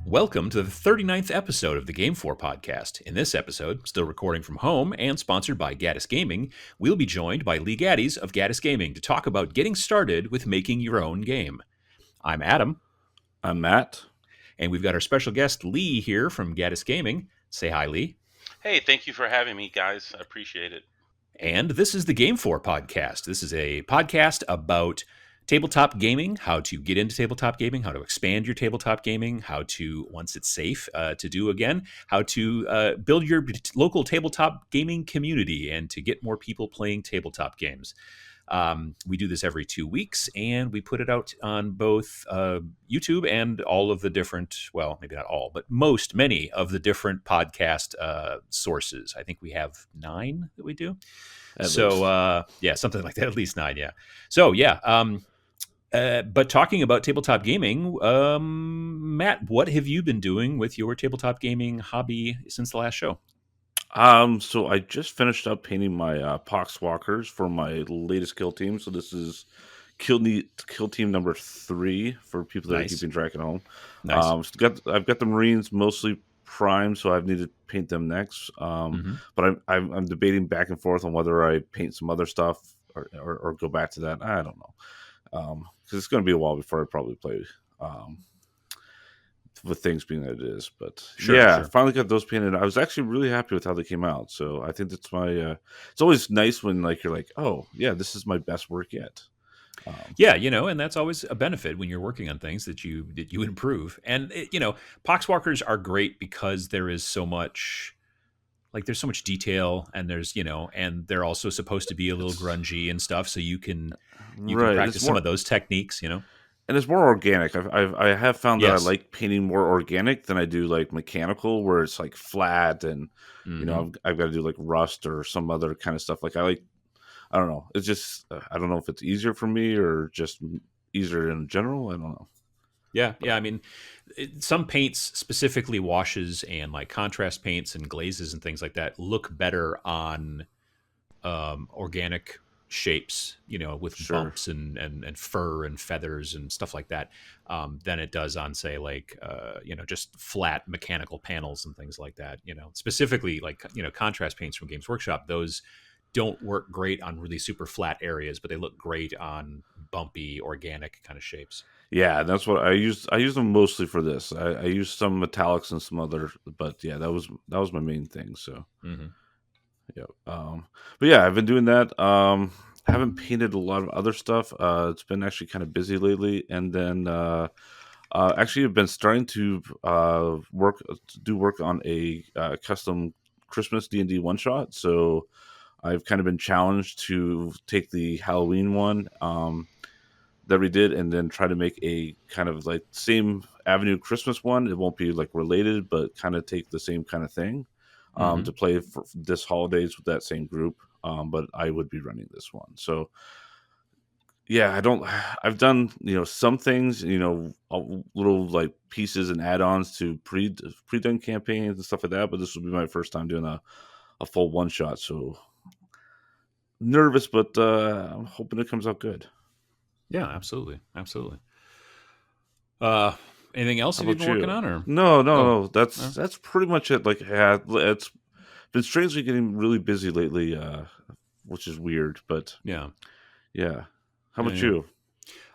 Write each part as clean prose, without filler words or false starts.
Welcome to the 39th episode of the Game 4 podcast. In this episode, still recording from home and sponsored by Gaddis Gaming, we'll be joined by Lee Gaddies of Gaddis Gaming to talk about getting started with making your own game. I'm Adam. I'm Matt. And we've got our special guest, Lee, here from Gaddis Gaming. Say hi, Lee. Hey, thank you for having me, guys. I appreciate it. And this is the Game 4 podcast. This is a podcast about tabletop gaming, how to get into tabletop gaming, how to expand your tabletop gaming, how to, once it's safe to do again, how to build your local tabletop gaming community and to get more people playing tabletop games. We do this every 2 weeks, and we put it out on both YouTube and all of the different, well, maybe not all, but many of the different podcast sources. I think we have 9 that we do. Yeah, something like that, at least 9, yeah. So, yeah, but talking about tabletop gaming, Matt, what have you been doing with your tabletop gaming hobby since the last show? So I just finished up painting my poxwalkers for my latest kill team. So this is kill team number 3 for people that Nice. are keeping track at home. Nice. I've got the Marines mostly primed, so I've needed to paint them next. But I'm debating back and forth on whether I paint some other stuff or go back to that. I don't know, because it's going to be a while before I probably play. With things being that it is, but sure. Finally got those painted. I was actually really happy with how they came out. So I think that's my. It's always nice when you're like, oh yeah, this is my best work yet. Yeah, and that's always a benefit when you're working on things that you improve. And poxwalkers are great because there is so much, there's so much detail, and there's and they're also supposed to be a little grungy and stuff, so you can practice some of those techniques, And it's more organic. I have found that I like painting more organic than I do like mechanical, where it's like flat and I've got to do like rust or some other kind of stuff. I don't know. It's just I don't know if it's easier for me or just easier in general. I don't know. Yeah. I mean, some paints, specifically washes and like contrast paints and glazes and things like that, look better on organic shapes, with bumps and fur and feathers and stuff like that, than it does on, say, just flat mechanical panels and things like that. Specifically contrast paints from Games Workshop, those don't work great on really super flat areas, but they look great on bumpy organic kind of shapes. Yeah, that's what I use. I use them mostly for this. I use some metallics and some other, but yeah, that was my main thing. So. Yeah. But yeah, I've been doing that. Haven't painted a lot of other stuff. It's been actually kind of busy lately. And then actually I've been starting to do work on a custom Christmas D&D one shot. So I've kind of been challenged to take the Halloween one that we did and then try to make a kind of like same avenue Christmas one. It won't be like related, but kind of take the same kind of thing. To play for this holidays with that same group, but I would be running this one. So, yeah, I've done some things, little like pieces and add-ons to pre-done campaigns and stuff like that. But this will be my first time doing a full one shot. So nervous, but I'm hoping it comes out good. Yeah, absolutely. Anything else have you been working on? Or no. That's pretty much it. It's been strangely getting really busy lately, which is weird. But yeah. How about you?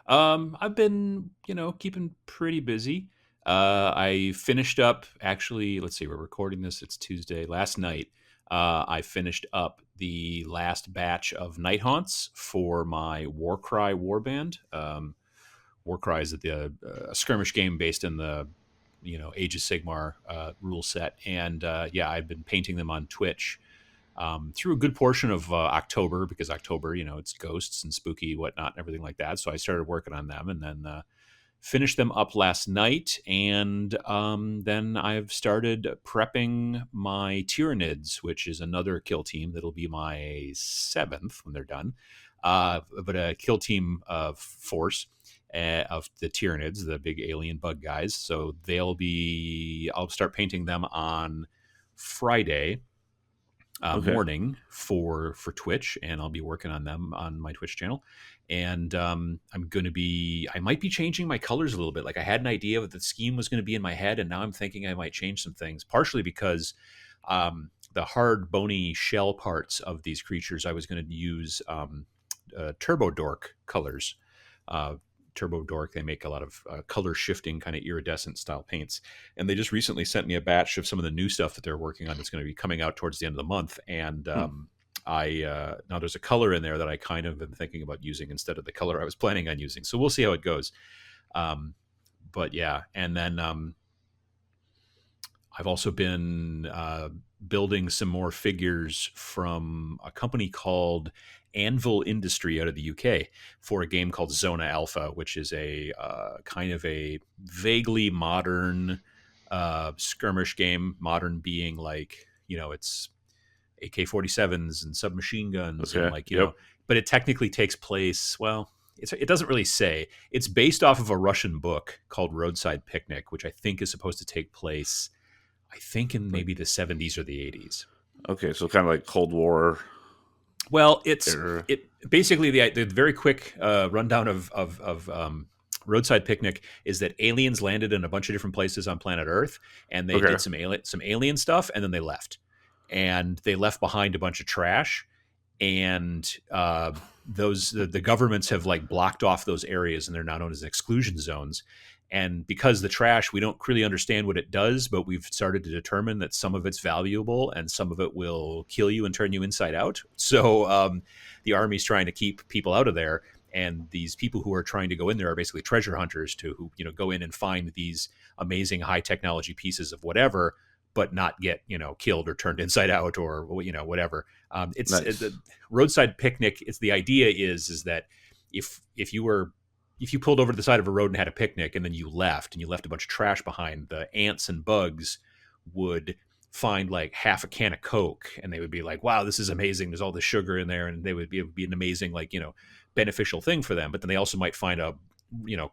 I've been keeping pretty busy. I finished up, actually. Let's see, we're recording this. It's Tuesday. Last night, I finished up the last batch of Night Haunts for my Warcry warband. Warcry is a skirmish game based in the Age of Sigmar rule set, and I've been painting them on Twitch through a good portion of October, because October it's ghosts and spooky whatnot and everything like that. So I started working on them and then finished them up last night, and then I've started prepping my Tyranids, which is another kill team that'll be my 7th when they're done, but a kill team force of the Tyranids, the big alien bug guys. So I'll start painting them on Friday morning for Twitch, and I'll be working on them on my Twitch channel. and I might be changing my colors a little bit. Like I had an idea of what the scheme was going to be in my head, and now I'm thinking I might change some things, partially because the hard, bony shell parts of these creatures, I was going to use Turbo Dork colors. Uh, Turbo Dork, they make a lot of color shifting, kind of iridescent style paints. And they just recently sent me a batch of some of the new stuff that they're working on that's going to be coming out towards the end of the month. And now there's a color in there that I kind of am thinking about using instead of the color I was planning on using. So we'll see how it goes. But yeah, and then I've also been building some more figures from a company called Anvil Industry out of the UK for a game called Zona Alpha, which is a kind of a vaguely modern skirmish game. Modern being like, it's AK-47s and submachine guns and Okay. Yep. but it technically takes place, well, it doesn't really say. It's based off of a Russian book called Roadside Picnic, which I think is supposed to take place, I think, in maybe the 70s or the 80s. Okay, so kind of like Cold War. Well, era. it basically the very quick rundown of Roadside Picnic is that aliens landed in a bunch of different places on planet Earth, and they did some alien stuff, and then they left, and they left behind a bunch of trash, and the governments have like blocked off those areas, and they're now known as exclusion zones. And because the trash, we don't really understand what it does, but we've started to determine that some of it's valuable and some of it will kill you and turn you inside out. So the army's trying to keep people out of there. And these people who are trying to go in there are basically treasure hunters who go in and find these amazing high technology pieces of whatever, but not get killed or turned inside out or whatever. It's Nice. Roadside Picnic. It's the idea is that if you pulled over to the side of a road and had a picnic and then you left a bunch of trash behind, the ants and bugs would find like half a can of Coke and they would be like, wow, this is amazing. There's all this sugar in there. And it would be an amazing, beneficial thing for them. But then they also might find a,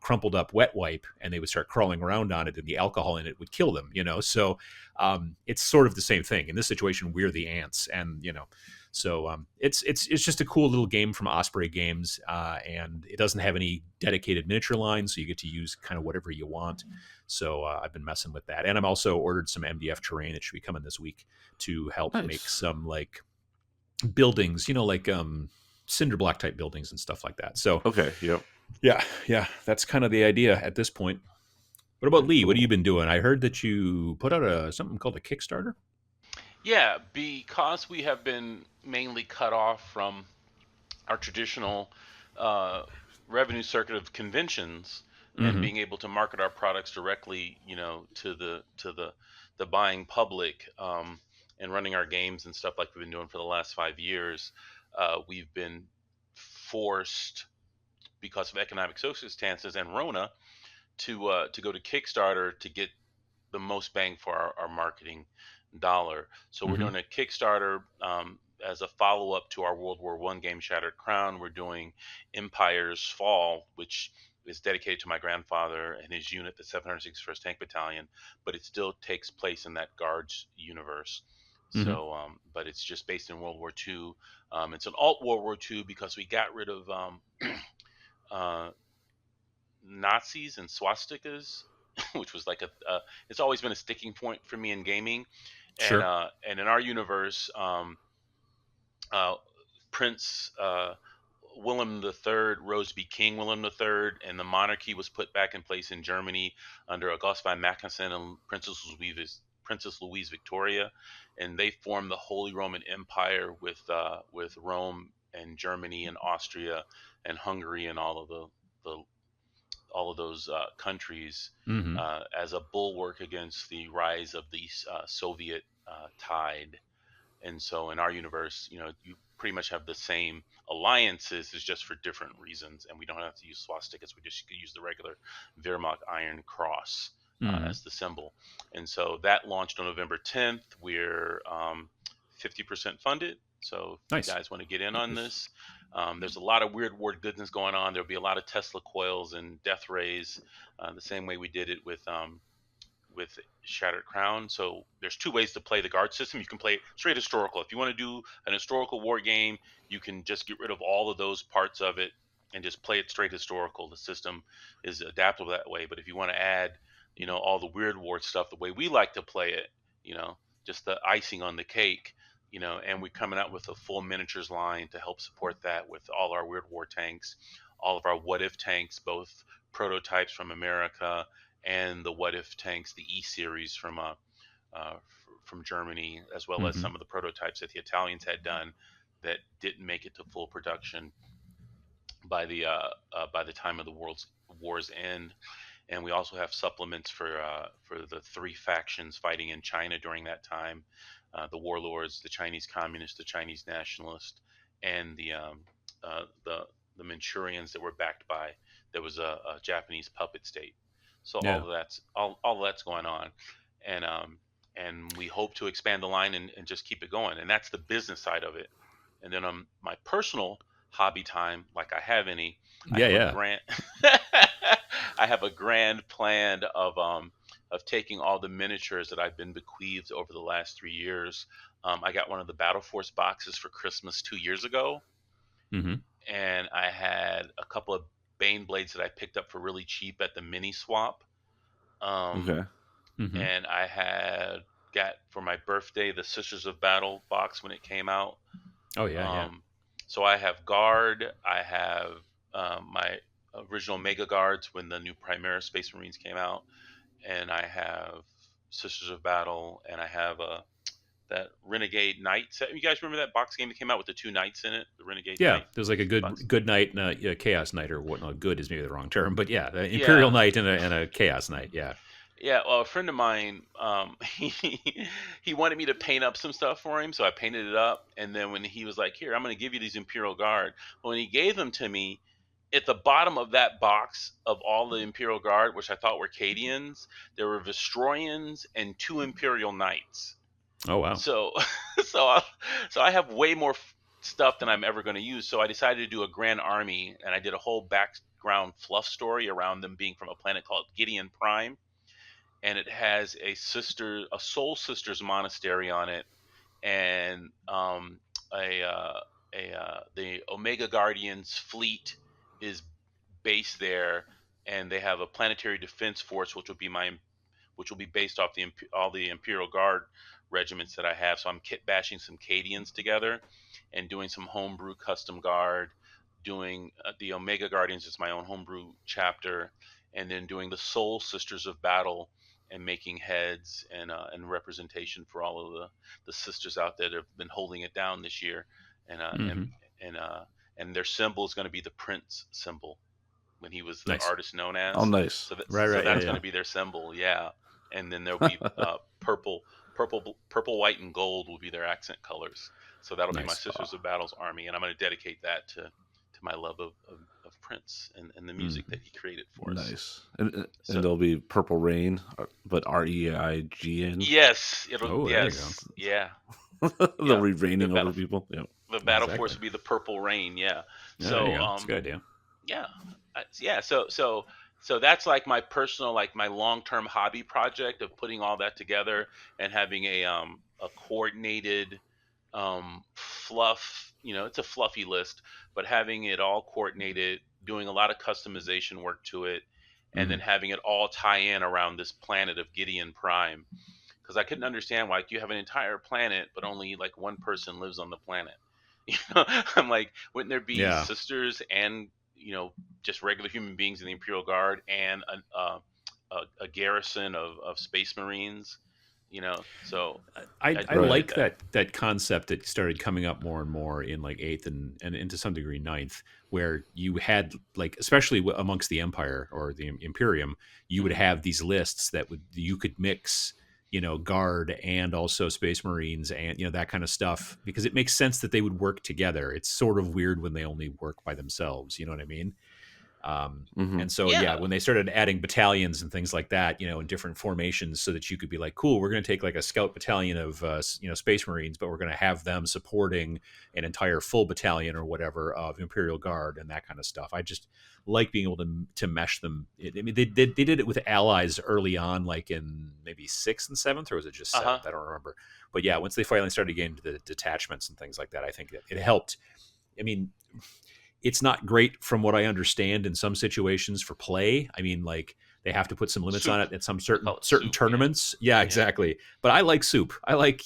crumpled up wet wipe and they would start crawling around on it and the alcohol in it would kill them, So it's sort of the same thing. In this situation, we're the ants and, so it's just a cool little game from Osprey Games, and it doesn't have any dedicated miniature lines, so you get to use kind of whatever you want. So I've been messing with that, and I'm also ordered some MDF terrain that should be coming this week to help make some like buildings, cinder block type buildings and stuff like that. So Okay. Yep. yeah, that's kind of the idea at this point. What about Lee? What have you been doing? I heard that you put out something called a Kickstarter. Yeah, because we have been mainly cut off from our traditional uh, revenue circuit of conventions and being able to market our products directly, to the buying public, and running our games and stuff like we've been doing for the last 5 years. We've been forced, because of economic circumstances and Rona, to go to Kickstarter to get the most bang for our marketing dollar. So we're doing a Kickstarter as a follow up to our World War I game, Shattered Crown. We're doing Empire's Fall, which is dedicated to my grandfather and his unit, the 761st Tank Battalion, but it still takes place in that Guards universe. So, but it's just based in World War II. It's an alt World War II because we got rid of Nazis and swastikas, which was like it's always been a sticking point for me in gaming. Sure. And in our universe, Prince Willem III rose to be King Willem III, and the monarchy was put back in place in Germany under August von Mackensen and Princess Louise Victoria, and they formed the Holy Roman Empire with Rome and Germany and Austria and Hungary and all of those countries as a bulwark against the rise of the Soviet tide. And so in our universe, you pretty much have the same alliances, it's just for different reasons. And we don't have to use swastikas. We just use the regular Wehrmacht Iron Cross as the symbol. And so that launched on November 10th. We're 50% funded. So if you guys want to get in on this, there's a lot of weird word goodness going on. There'll be a lot of Tesla coils and death rays, the same way we did it with Shattered Crown. So there's two ways to play the guard system. You can play straight historical. If you want to do an historical war game, you can just get rid of all of those parts of it and just play it straight historical. The system is adaptable that way. But if you want to add, all the Weird War stuff, the way we like to play it, just the icing on the cake, and we're coming out with a full miniatures line to help support that with all our Weird War tanks, all of our What If tanks, both prototypes from America and the What If tanks, the E series uh, from Germany, as well as Mm-hmm. some of the prototypes that the Italians had done that didn't make it to full production by the time of the world's war's end. And we also have supplements for the three factions fighting in China during that time: the warlords, the Chinese communists, the Chinese nationalists, and the Manchurians that were backed by there was a Japanese puppet state. So Yeah. all of that's going on, and we hope to expand the line and just keep it going. And that's the business side of it. And then my personal hobby time, like I have any, I Yeah. have a Yeah. grand I have a grand plan of taking all the miniatures that I've been bequeathed over the last 3 years. I got one of the Battle Force boxes for Christmas 2 years ago, Mm-hmm. and I had a couple of Bane blades that I picked up for really cheap at the mini swap. Um, Okay. Mm-hmm. and I had got for my birthday the Sisters of Battle box when it came out. Oh yeah. Yeah. Um, so I have Guard, I have my original Mega Guards when the new Primera Space Marines came out, and I have Sisters of Battle, and I have that Renegade Knight set. You guys remember that box game that came out with the two knights in it, the Renegade Yeah, Knight there's like a box? good knight and a chaos knight, or whatnot. Good is maybe the wrong term, but yeah, the imperial Yeah, knight and a chaos knight. Yeah. yeah. Well, a friend of mine, he wanted me to paint up some stuff for him, so I painted it up. And then when he was like, "Here, I'm going to give you these Imperial Guard," when he gave them to me, at the bottom of that box of all the Imperial Guard, which I thought were Cadians, there were Vestroians and two Imperial Knights. Oh wow. So, so, I, so I have way more stuff than I'm ever going to use. So I decided to do a Grand Army, and I did a whole background fluff story around them being from a planet called Gideon Prime, and it has a Soul Sisters monastery on it, and a the Omega Guardians fleet is based there, and they have a planetary defense force, which will be based off all the Imperial Guard regiments that I have. So I'm kit bashing some Cadians together, and doing some homebrew custom guard, doing the Omega Guardians is my own homebrew chapter, and then doing the Soul Sisters of Battle and making heads and representation for all of the sisters out there that have been holding it down this year, and uh, and Mm-hmm. and uh, and their symbol is going to be the Prince symbol when he was the Nice. artist known Oh, as. nice. Right. So Right. Yeah. that's going Yeah. to be their symbol, yeah. And then there'll be purple, white, and gold will be their accent colors. So that'll be my Nice. Sisters of Battle's army, and I'm going to dedicate that to my love of Prince and the music Mm-hmm. that he created for us. Nice. And So there'll be Purple Rain, but Reign. yes, Oh, there you go. yeah, They'll yeah. be The raining over battle people. Yeah. the battle Exactly. force will be the Purple Rain, yeah. Yeah, there you So go. It's a good idea. yeah, yeah. So that's like my personal, like my long term hobby project of putting all that together and having a coordinated fluff. It's a fluffy list, but having it all coordinated, doing a lot of customization work to it, and then Mm-hmm. having it all tie in around this planet of Gideon Prime. Because I couldn't understand why you have an entire planet, but only like one person lives on the planet. I'm like, wouldn't there be Yeah. sisters and just regular human beings in the Imperial Guard and a garrison of Space Marines? So I I Right. did like that. that concept that started coming up more and more in like eighth and into some degree ninth, where you had like, especially amongst the Empire or the Imperium, you would Hmm. have these lists that you could mix, guard and also Space Marines and that kind of stuff, because it makes sense that they would work together. It's sort of weird when they only work by themselves. You know what I mean? Hmm. And so, yeah, Yeah. when they started adding battalions and things like that, in different formations, so that you could be like, cool, we're going to take like a scout battalion of, Space Marines, but we're going to have them supporting an entire full battalion or whatever of Imperial Guard and that kind of stuff. I just like being able to mesh them. I mean, they did it with allies early on, like in maybe sixth and seventh, or was it just Uh huh. seventh? I don't remember. But yeah, once they finally started getting to the detachments and things like that, I think it helped. I mean, It's not great from what I understand in some situations for play. I mean, like they have to put some limits on Soup. it at some They certain call it certain soup. Yeah. tournaments. Yeah, exactly. But I like soup. I like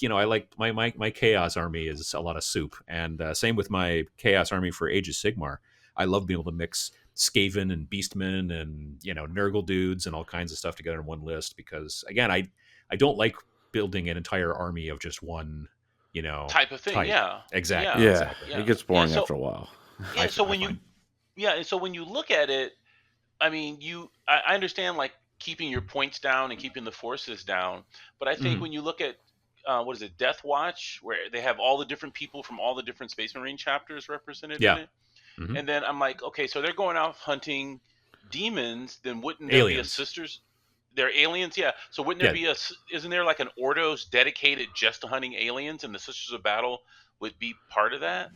my chaos army is a lot of soup, and same with my chaos army for Age of Sigmar. I love being able to mix Skaven and Beastmen and Nurgle dudes and all kinds of stuff together in one list because again, I don't like building an entire army of just one Type of thing. type. Yeah. Exactly, Yeah. Yeah, exactly. it Yeah. gets Yeah. boring So after a while. yeah. So I when you find. yeah, and so when you look at it, I mean, I understand like keeping your points down and keeping the forces down, but I think Mhm. when you look at what is it, Death Watch, where they have all the different people from all the different Space Marine chapters represented in Yeah. it, Hmm. and then I'm like, okay, so they're going out hunting demons, then wouldn't there be a Aliens. sisters? They're aliens, yeah. So wouldn't there Yeah. be isn't there like an Ordos dedicated just to hunting aliens, and the Sisters of Battle would be part of that?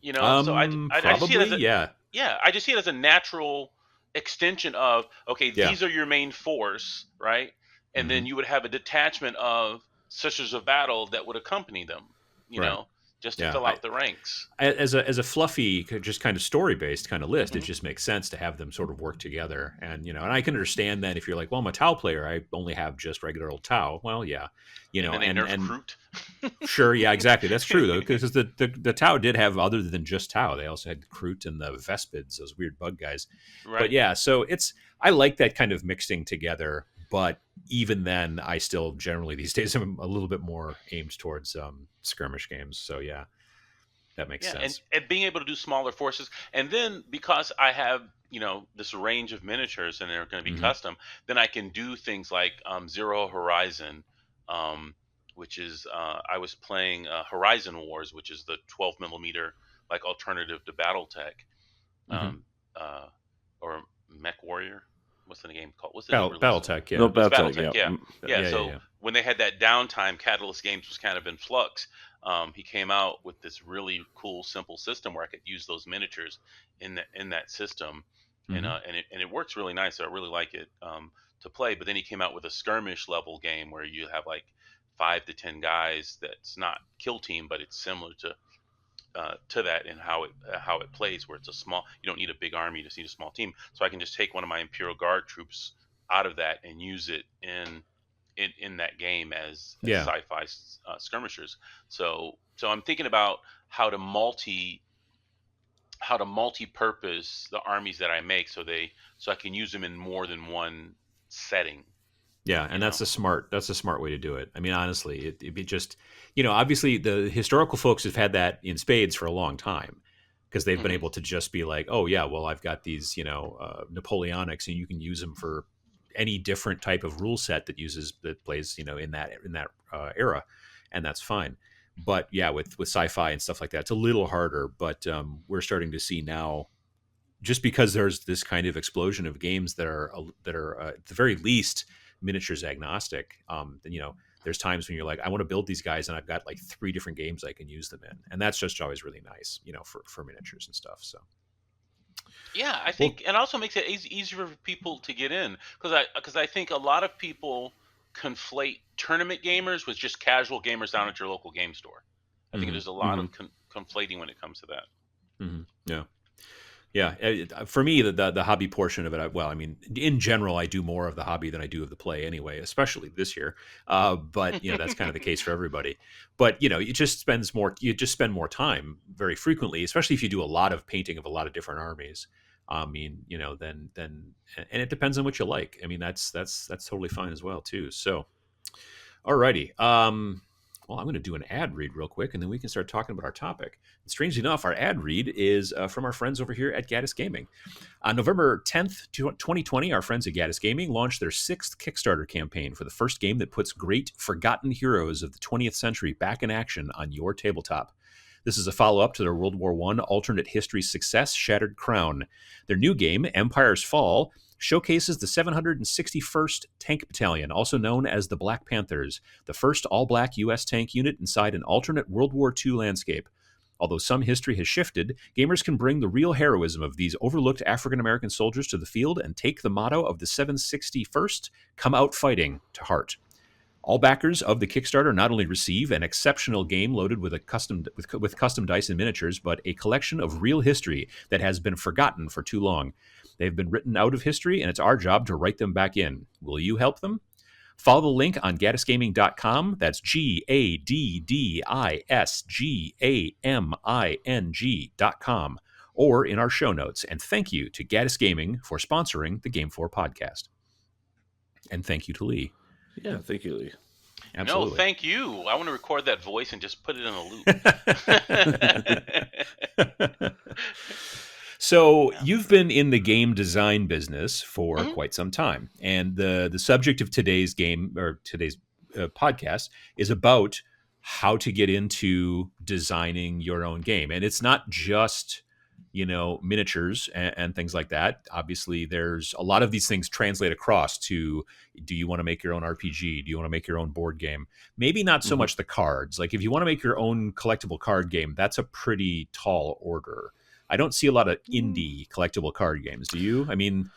So I just see it Probably. as a Yeah. yeah, I just see it as a natural extension of okay, Yeah. these are your main force, right? And Hmm. then you would have a detachment of Sisters of Battle that would accompany them, you Right. know, just to Yeah. fill out the ranks. As a fluffy, just kind of story based kind of list, it Hmm. just makes sense to have them sort of work together. And I can understand that if you're like, well, I'm a Tau player, I only have just regular old Tau. Well, yeah, And then they nerf and Kroot. sure, yeah, exactly. That's true though, because the Tau did have other than just Tau. They also had the Kroot and the Vespids, those weird bug guys. But Right. yeah, so I like that kind of mixing together. But even then, I still generally these days am a little bit more aimed towards skirmish games. So yeah, that makes Yeah, and, sense. and being able to do smaller forces. And then because I have, this range of miniatures and they're going to be Hmm. custom, then I can do things like Zero Horizon, which is, I was playing Horizon Wars, which is the 12 millimeter, like alternative to Battletech, Hmm. um, or Mech Warrior. What's the game called? What's the new release one? Battletech, No, yeah. It's Battletech, Battletech, yeah. yeah. Yeah, Yeah, yeah, so yeah. when they had that downtime, Catalyst Games was kind of in flux. He came out with this really cool, simple system where I could use those miniatures in that system, and Hmm. it works really nice. So I really like it to play. But then he came out with a skirmish level game where you have like 5 to 10 guys. That's not kill team, but it's similar to that in how it plays, where it's a small. You don't need a big army; you just need a small team. So I can just take one of my Imperial Guard troops out of that and use it in that game as Yeah. sci-fi skirmishers. So I'm thinking about how to multi-purpose the armies that I make so I can use them in more than one setting. Yeah, You and know. that's a smart way to do it. I mean, honestly, it'd be just, obviously the historical folks have had that in spades for a long time because they've been Hmm. able to just be like, oh yeah, well I've got these, Napoleonics, and you can use them for any different type of rule set that plays, in that era, and that's fine. But yeah, with sci-fi and stuff like that, it's a little harder. But we're starting to see now just because there's this kind of explosion of games that are at the very least miniatures agnostic. There's times when you're like, I want to build these guys, and I've got like 3 different games I can use them in, and that's just always really nice, for miniatures and stuff. So, Yeah, I well, think, and also makes it easier for people to get in because I think a lot of people conflate tournament gamers with just casual gamers down at your local game store. I think hmm, there's a lot Hmm. of conflating when it comes to that. yeah. Yeah, for me, the hobby portion of it, well, I mean, in general, I do more of the hobby than I do of the play anyway, especially this year. But that's kind of the case for everybody. But you just spend more time very frequently, especially if you do a lot of painting of a lot of different armies. I mean, and it depends on what you like. I mean, that's totally fine as well too. So, alrighty. Well, I'm going to do an ad read real quick, and then we can start talking about our topic. And strangely enough, our ad read is from our friends over here at Gaddis Gaming. On November 10th, 2020, our friends at Gaddis Gaming launched their 6th Kickstarter campaign for the first game that puts great forgotten heroes of the 20th century back in action on your tabletop. This is a follow-up to their World War I alternate history success, Shattered Crown. Their new game, Empire's Fall, showcases the 761st Tank Battalion, also known as the Black Panthers, the first all-black U.S. tank unit inside an alternate World War II landscape. Although some history has shifted, gamers can bring the real heroism of these overlooked African-American soldiers to the field and take the motto of the 761st, "Come Out Fighting," to heart. All backers of the Kickstarter not only receive an exceptional game loaded with custom dice and miniatures, but a collection of real history that has been forgotten for too long. They've been written out of history, and it's our job to write them back in. Will you help them? Follow the link on gaddisgaming.com. That's GADDISGAMING.com, or in our show notes. And thank you to Gaddis Gaming for sponsoring the Game 4 podcast. And thank you to Lee. Yeah, thank you, Lee. Absolutely. No, thank you. I want to record that voice and just put it in a loop. So you've been in the game design business for quite some time, and the subject of today's podcast is about how to get into designing your own game. And it's not just miniatures and things like that. Obviously, there's a lot of these things translate across to, do you want to make your own RPG? Do you want to make your own board game? Maybe not so much the cards. Like if you want to make your own collectible card game, that's a pretty tall order. I don't see a lot of indie collectible card games. Do you? I mean,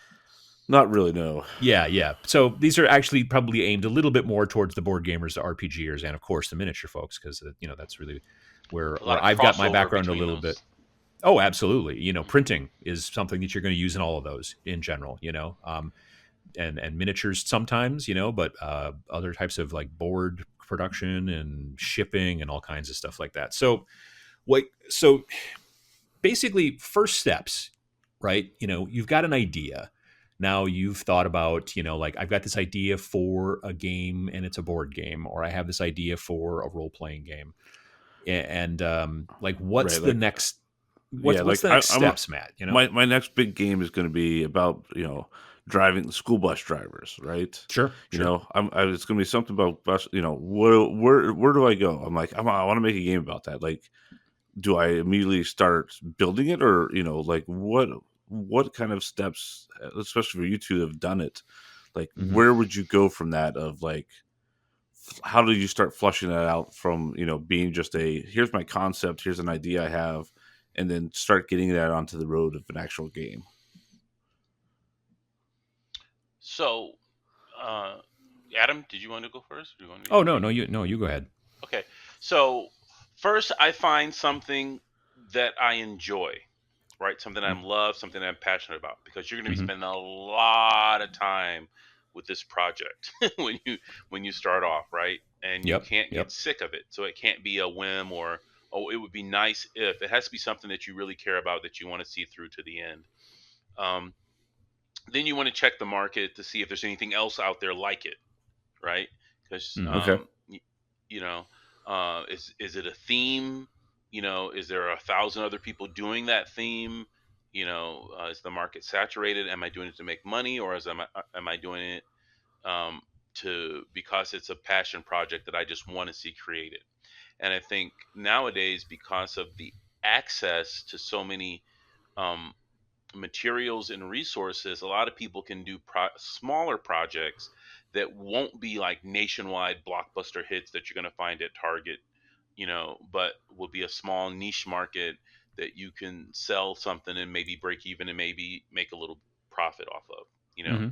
not really, no. Yeah. So these are actually probably aimed a little bit more towards the board gamers, the RPGers, and of course the miniature folks, because that's really where I've got my background a little bit. Oh, absolutely. Printing is something that you're going to use in all of those in general, and miniatures sometimes, but other types of like board production and shipping and all kinds of stuff like that. So basically first steps, right? You've got an idea. Now you've thought about, like I've got this idea for a game and it's a board game, or I have this idea for a role-playing game. And what's the next... What's the next steps, Matt? My next big game is going to be about driving the school bus drivers, right? Sure. It's going to be something about bus. Where do I go? I'm like, I want to make a game about that. Like, do I immediately start building it, or what kind of steps, especially for you two that have done it? Like, where would you go from that? Of like, how do you start flushing that out from being just here's my concept, here's an idea I have, and then start getting that onto the road of an actual game? So, Adam, did you want to go first? No, you go ahead. Okay. So first, I find something that I enjoy, right? Something I love, something I'm passionate about, because you're going to be spending a lot of time with this project when you start off, right? And you can't get sick of it. So it can't be a whim or, oh, it would be nice if. It has to be something that you really care about, that you want to see through to the end. Then you want to check the market to see if there's anything else out there like it, right? Because is it a theme? Is there 1,000 other people doing that theme? Is the market saturated? Am I doing it to make money, or am I doing it because it's a passion project that I just want to see created? And I think nowadays, because of the access to so many materials and resources, a lot of people can do smaller projects that won't be like nationwide blockbuster hits that you're going to find at Target, but will be a small niche market that you can sell something and maybe break even and maybe make a little profit off of.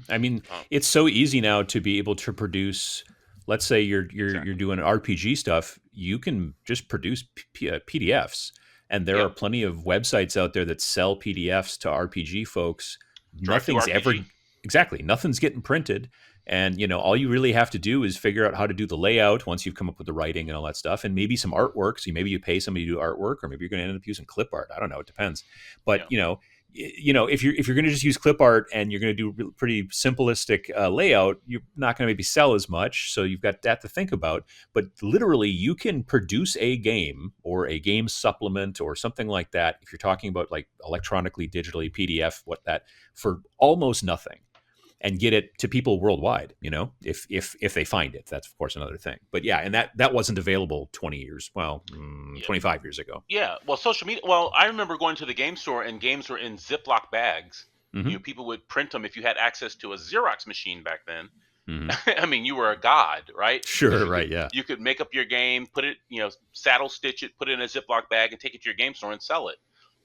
I mean, it's so easy now to be able to produce. Let's say you're doing RPG stuff. You can just produce PDFs, and there are plenty of websites out there that sell PDFs to RPG folks. Nothing's getting printed, and all you really have to do is figure out how to do the layout once you've come up with the writing and all that stuff, and maybe some artwork. So maybe you pay somebody to do artwork, or maybe you're going to end up using clip art. I don't know. It depends. But if you're going to just use clip art and you're going to do pretty simplistic layout, you're not going to maybe sell as much. So you've got that to think about. But literally, you can produce a game or a game supplement or something like that, if you're talking about like electronically, digitally, PDF, for almost nothing, and get it to people worldwide, if they find it. That's, of course, another thing. But yeah, and that wasn't available 25 years ago. Yeah, well, social media. Well, I remember going to the game store, and games were in Ziploc bags. People would print them if you had access to a Xerox machine back then. I mean, you were a god, right? Sure, right, yeah. You could make up your game, put it, saddle stitch it, put it in a Ziploc bag, and take it to your game store and sell it.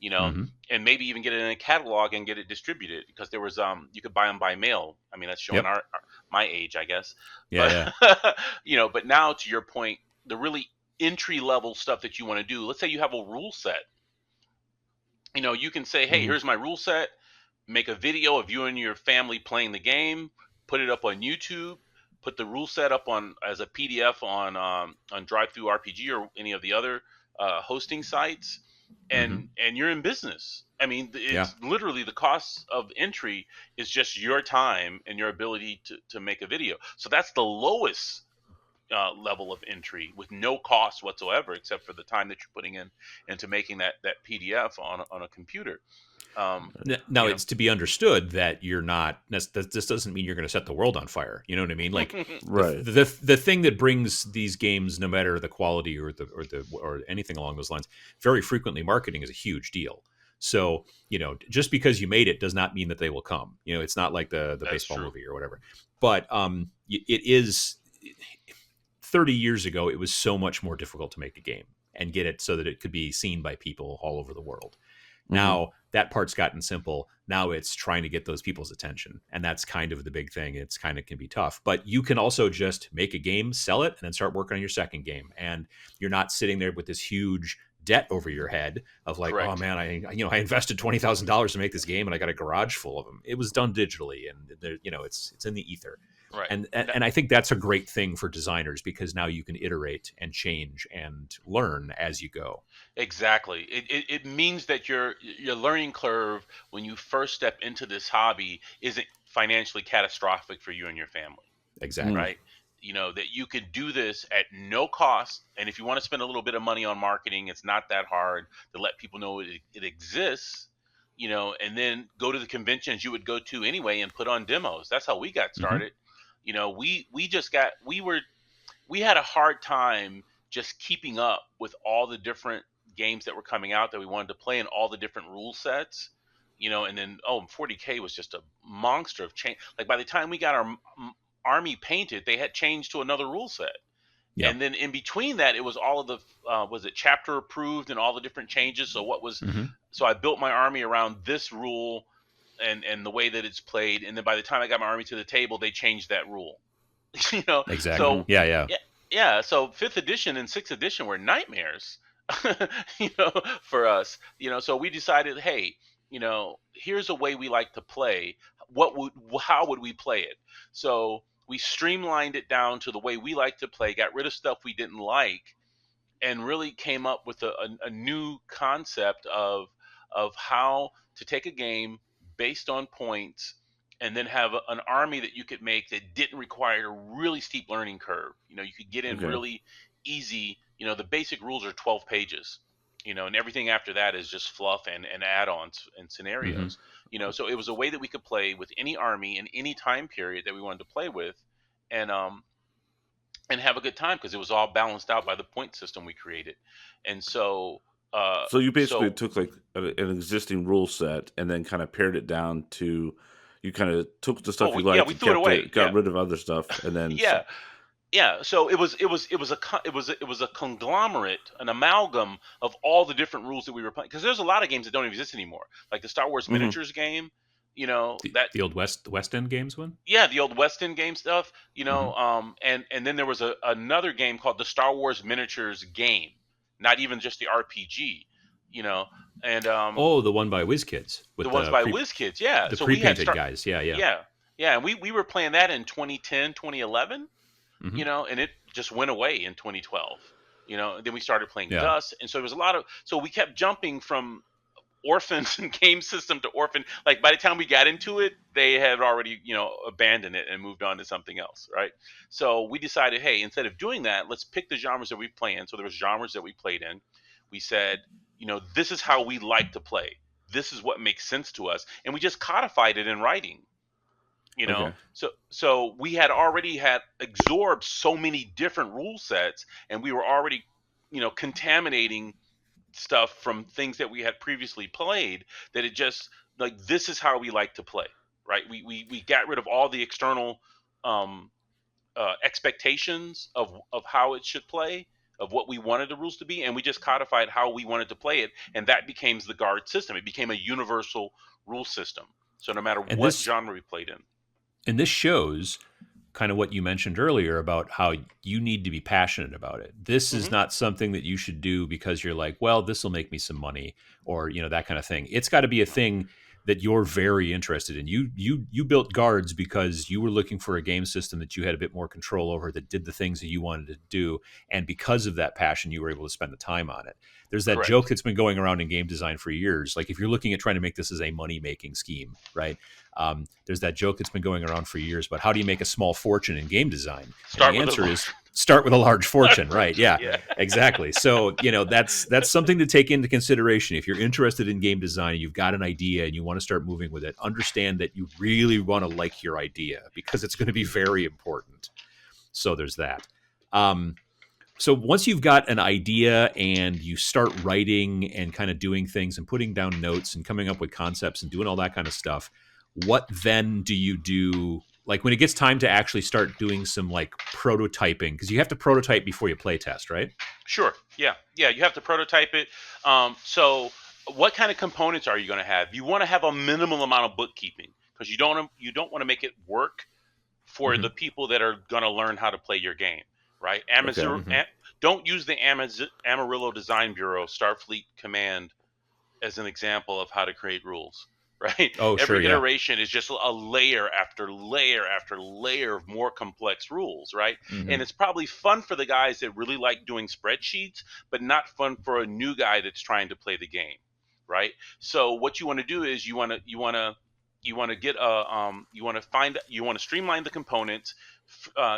And maybe even get it in a catalog and get it distributed, because there was you could buy them by mail. I mean, that's showing my age, I guess. Yeah, But but now to your point, the really entry level stuff that you want to do. Let's say you have a rule set. You can say, hey, Mhm. here's my rule set. Make a video of you and your family playing the game. Put it up on YouTube. Put the rule set up on as a PDF on Drive Through RPG or any of the other hosting sites, Mhm. and you're in business. I mean, Yeah. it's literally the cost of entry is just your time and your ability to make a video. So that's the lowest level of entry with no cost whatsoever, except for the time that you're putting in into making that PDF on a computer. Um, Now, you it's to be understood that you're not. This doesn't mean you're going to set the world on fire. You know what I mean? Like know. Right. the thing that brings these games, no matter the quality or anything along those lines, very frequently marketing is a huge deal. So just because you made it does not mean that they will come. It's not like the That's baseball true. movie or whatever. But it is. 30 years ago, it was so much more difficult to make a game and get it so that it could be seen by people all over the world. Mm-hmm. Now that part's gotten simple. Now it's trying to get those people's attention. And that's kind of the big thing. It's kind of can be tough, but you can also just make a game, sell it, and then start working on your second game. And you're not sitting there with this huge debt over your head of like, oh Correct. man, I invested $20,000 to make this game and I got a garage full of them. It was done digitally and it's in the ether. Right. And I think that's a great thing for designers because now you can iterate and change and learn as you go. Exactly. It means that your learning curve when you first step into this hobby isn't financially catastrophic for you and your family, Exactly. Mm. right? That you could do this at no cost. And if you want to spend a little bit of money on marketing, it's not that hard to let people know it exists, and then go to the conventions you would go to anyway and put on demos. That's how we got Hmm. started. We had a hard time just keeping up with all the different games that were coming out that we wanted to play and all the different rule sets. And then 40K was just a monster of change. Like by the time we got our army painted, they had changed to another rule set. Yeah. And then in between that, it was all of the was it chapter approved and all the different changes. Hmm. So I built my army around this rule and the way that it's played. And then by the time I got my army to the table, they changed that rule. you know Exactly. so Mm-hmm. Yeah. yeah, yeah, so fifth edition and sixth edition were nightmares you know for us. So we decided, hey, here's a way we like to play. How would we play it? So we streamlined it down to the way we like to play, got rid of stuff we didn't like, and really came up with a new concept of how to take a game based on points and then have an army that you could make that didn't require a really steep learning curve. You could get in Okay. really easy. The basic rules are 12 pages, and everything after that is just fluff and add-ons and Hmm. scenarios. So it was a way that we could play with any army in any time period that we wanted to play with, and have a good time because it was all balanced out by the point system we created. And so, So you basically so took like an existing rule set and then kind of pared it down to you kind of took the stuff you yeah, liked we and threw it kept away. it, got Yeah, rid of other stuff, and then yeah, yeah. So it was a conglomerate, an amalgam of all the different rules that we were playing. Because there's a lot of games that don't exist anymore, like the Star Wars Mhm. miniatures game. The, That the old West End games one. Yeah, the old West End game stuff. Hmm. And then there was another game called the Star Wars miniatures game, not even just the RPG. You know, and Oh, the one by WizKids the with ones by WizKids. Yeah, the so we had pre-painted start. guys. Yeah. Yeah, yeah, and we were playing that in 2010, 2011. Hmm. And it just went away in 2012. And then we started playing Yeah. Dust, and so there was a lot of. So we kept jumping from orphans and game system to orphan. Like by the time we got into it, they had already abandoned it and moved on to something else, right? So we decided, hey, instead of doing that, let's pick the genres that we play in. So there was genres that we played in. We said, this is how we like to play. This is what makes sense to us, and we just codified it in writing. Okay. So we had already had absorbed so many different rule sets, and we were already contaminating stuff from things that we had previously played, that it just, like, this is how we like to play, right? We got rid of all the external um expectations of how it should play, of what we wanted the rules to be, and we just codified how we wanted to play it, and that became the guard system. It became a universal rule system, so no matter And what this genre we played in. and this shows kind of what you mentioned earlier about how you need to be passionate about it. This is Hmm. not something that you should do because you're like, well, this will make me some money, or that kind of thing. It's got to be a thing that you're very interested in. You built guards because you were looking for a game system that you had a bit more control over, that did the things that you wanted to do, and because of that passion, you were able to spend the time on it. There's that joke Correct. that's been going around in game design for years. Like, if you're looking at trying to make this as a money making scheme, right? There's that joke that's been going around for years about how do you make a small fortune in game design, and Start the with a answer large, is start with a large large fortune, right? fortune. Yeah, Yeah. exactly. So that's something to take into consideration. If you're interested in game design and you've got an idea and you want to start moving with it, understand that you really want to like your idea, because it's going to be very important. So there's that. So once you've got an idea and you start writing and kind of doing things and putting down notes and coming up with concepts and doing all that kind of stuff, what then do you do? Like, when it gets time to actually start doing some like prototyping, because you have to prototype before you play test, right? Sure. Yeah. Yeah. You have to prototype it. So what kind of components are you going to have? You want to have a minimal amount of bookkeeping, because you don't want to make it work for Mm-hmm. the people that are going to learn how to play your game, right? Okay. Mm-hmm. Don't use the Amarillo Design Bureau Starfleet Command as an example of how to create rules, right? Oh, sure, Every yeah. iteration is just a layer after layer after layer of more complex rules, right? Mm-hmm. And it's probably fun for the guys that really like doing spreadsheets, but not fun for a new guy that's trying to play the game, right? So what you want to do is you want to get a you want to streamline the components,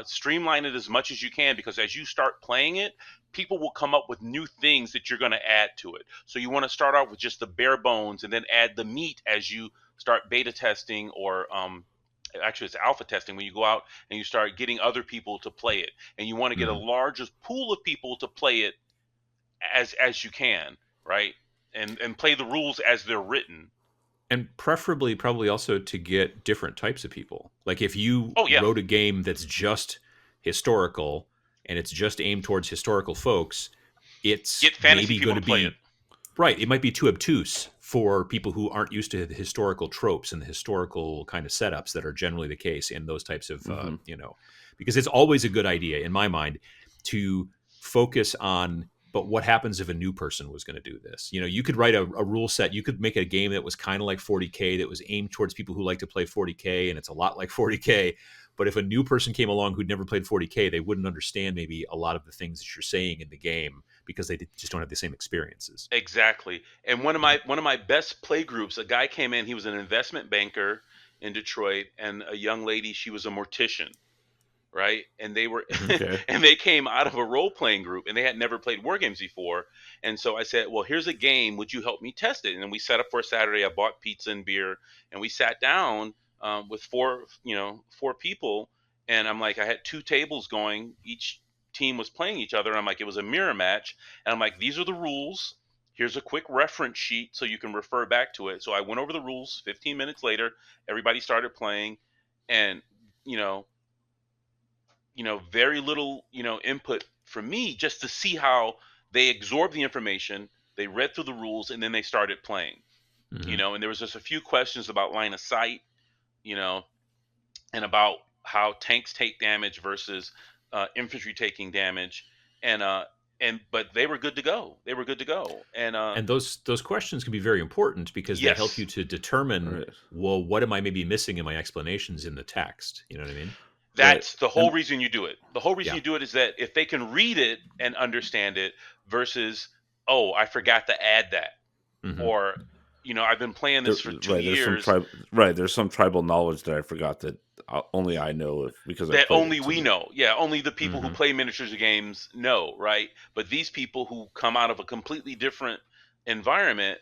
streamline it as much as you can, because as you start playing it, people will come up with new things that you're going to add to it. So you want to start off with just the bare bones and then add the meat as you start beta testing, or actually it's alpha testing, when you go out and you start getting other people to play it, and you want to get a Mm-hmm. largest pool of people to play it as you can, right? And play the rules as they're written. And preferably, probably also to get different types of people. Like, if you Oh yeah, wrote a game that's just historical and it's just aimed towards historical folks, it's get fantasy maybe people going to to play it. be right. It might be too obtuse for people who aren't used to the historical tropes and the historical kind of setups that are generally the case in those types of, Mm-hmm. because it's always a good idea in my mind to focus on, but what happens if a new person was going to do this? You could write a rule set. You could make a game that was kind of like 40K, that was aimed towards people who like to play 40K, and it's a lot like 40K. But if a new person came along who'd never played 40K, they wouldn't understand maybe a lot of the things that you're saying in the game, because they just don't have the same experiences. Exactly. And one of my best play groups, a guy came in, he was an investment banker in Detroit, and a young lady, she was a mortician, right? And they were Hmm. Okay. and they came out of a role playing group, and they had never played war games before. And so I said, "Well, here's a game. Would you help me test it?" And then we set up for a Saturday. I bought pizza and beer, and we sat down with four people. And I'm like, I had two tables going. Each team was playing each other. I'm like, it was a mirror match, and I'm like, these are the rules. Here's a quick reference sheet so you can refer back to it. So I went over the rules. 15 minutes later, everybody started playing, and you know very little, input from me, just to see how they absorbed the information. They read through the rules, and then they started playing. Hmm. And there was just a few questions about line of sight, you know, and about how tanks take damage versus infantry taking damage, and but they were good to go. They were good to go, and And those questions can be very important because they help yes, you to determine, Right. well, what am I maybe missing in my explanations in the text? You know what I mean? Right. that's the whole And reason you do it. The whole reason Yeah. you do it is that if they can read it and understand it, versus, oh, I forgot to add that, Hmm. or I've been playing there, this for two right, there's some years tribe. Right, there's some tribal knowledge that I forgot that only I know if because I that played only it. we know. Yeah, only the people who Hmm. play miniatures games know, right? But these people who come out of a completely different environment,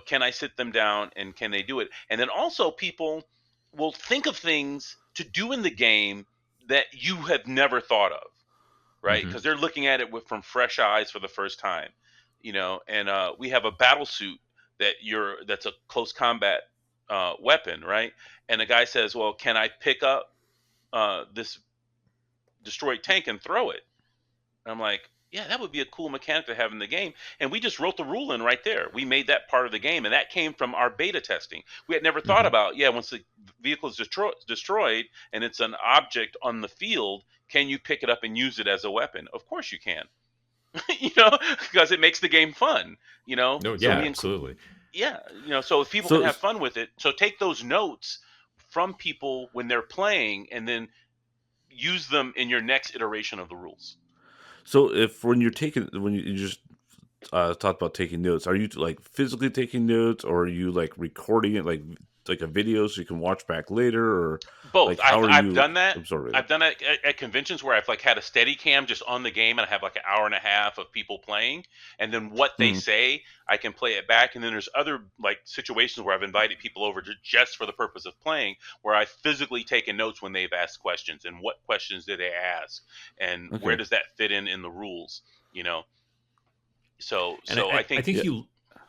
can I sit them down and can they do it? And then also, people will think of things to do in the game that you have never thought of, right? Hmm. Because they're looking at it from fresh eyes for the first time, And we have a battle suit that's a close combat weapon, right? And the guy says, "Well, can I pick up this destroyed tank and throw it?" And I'm like, Yeah, that would be a cool mechanic to have in the game. And we just wrote the rule in right there. We made that part of the game, and that came from our beta testing. We had never thought about, once the vehicle is destroyed and it's an object on the field, can you pick it up and use it as a weapon? Of course you can. Because it makes the game fun. No, So yeah, we absolutely. so if people can So have fun with it, so take those notes from people when they're playing, and then use them in your next iteration of the rules. so if when you just talked about taking notes, are you like physically taking notes, or are you like recording it like a video so you can watch back later, or Both. like how are I've you done that. absorbing it? I've done that at conventions where I've like had a steady cam just on the game, and I have like an hour and a half of people playing, and then what they Mhm. say, I can play it back. And then there's other like situations where I've invited people over just for the purpose of playing, where I've physically taken notes when they've asked questions, and what questions did they ask, and where Okay. does that fit in the rules, you know. So And so I I think think Yeah.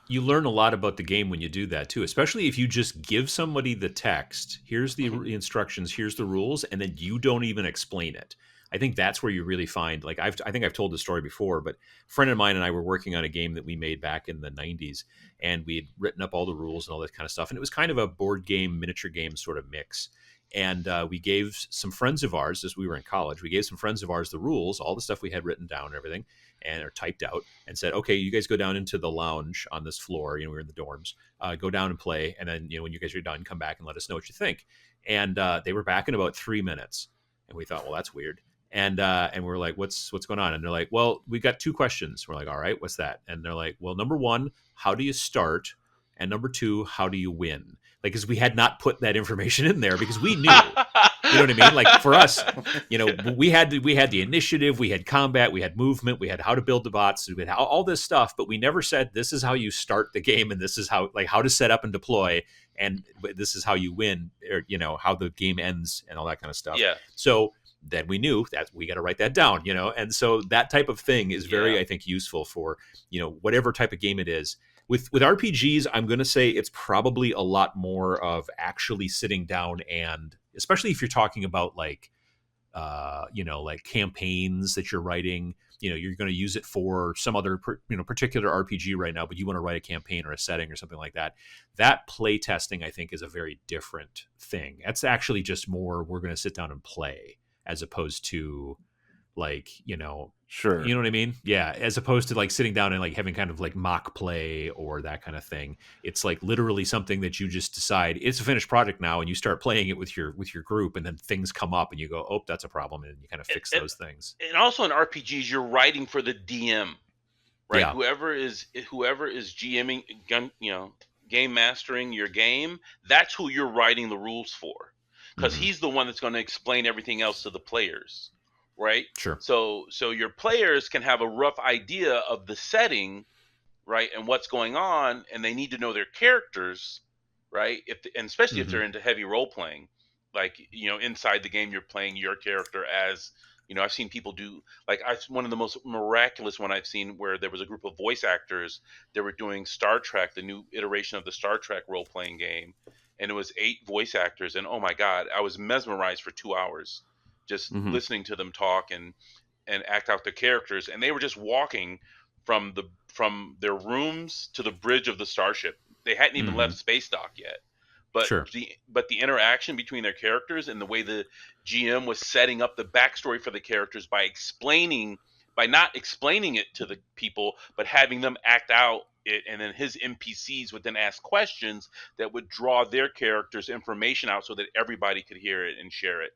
you learn a lot about the game when you do that too, especially if you just give somebody the text, here's the mhm. instructions, here's the rules, and then you don't even explain it. I think that's where you really find, like, I think I've told this story before, but a friend of mine and I were working on a game that we made back in the 90s, and we had written up all the rules and all that kind of stuff. And it was kind of a board game, miniature game sort of mix. And we gave some friends of ours, as we were in college, we gave some friends of ours the rules, all the stuff we had written down and everything, and are typed out, and said, okay, you guys go down into the lounge on this floor. We were in the dorms. Go down and play, and then when you guys are done, come back and let us know what you think. And they were back in about 3 minutes, and we thought, well, that's weird. And we're like, what's going on? And they're like, well, we got two questions. We're like, all right, what's that? And they're like, well, number one, how do you start? And number two, how do you win? Like, because we had not put that information in there because we knew. You know what I mean? Like for us, we had the initiative, we had combat, we had movement, we had how to build the bots, we had all this stuff, but we never said this is how you start the game, and this is how to set up and deploy, and this is how you win, or how the game ends and all that kind of stuff. Yeah. So then we knew that we got to write that down, and so that type of thing is very, Yeah. I think, useful for whatever type of game it is. With RPGs, I'm going to say it's probably a lot more of actually sitting down, and especially if you're talking about like like campaigns that you're writing, you're going to use it for some other particular RPG right now, but you want to write a campaign or a setting or something like that. That play testing, I think, is a very different thing. That's actually just more we're going to sit down and play, as opposed to like Sure. you know what I mean? Yeah, as opposed to like sitting down and like having kind of like mock play or that kind of thing. It's like literally something that you just decide it's a finished project now, and you start playing it with your group, and then things come up, and you go, "Oh, that's a problem," and you kind of fix And, those things. and also in RPGs, you're writing for the DM, right? Yeah. Whoever is GMing, game mastering your game. That's who you're writing the rules for, because Mm-hmm. he's the one that's going to explain everything else to the players, right? Sure. So your players can have a rough idea of the setting, right, and what's going on, and they need to know their characters, right? And especially if Mm-hmm. they're into heavy role playing, like inside the game, you're playing your character as I've seen people do like one of the most miraculous one I've seen where there was a group of voice actors that were doing Star Trek, the new iteration of the Star Trek role playing game, and it was 8 voice actors, and oh my god, I was mesmerized for 2 hours just Hmm. listening to them talk and act out their characters, and they were just walking from their rooms to the bridge of the starship. They hadn't even Mm-hmm. left space dock yet, but Sure. the interaction between their characters and the way the GM was setting up the backstory for the characters by not explaining it to the people, but having them act out it, and then his NPCs would then ask questions that would draw their characters' information out so that everybody could hear it and share it.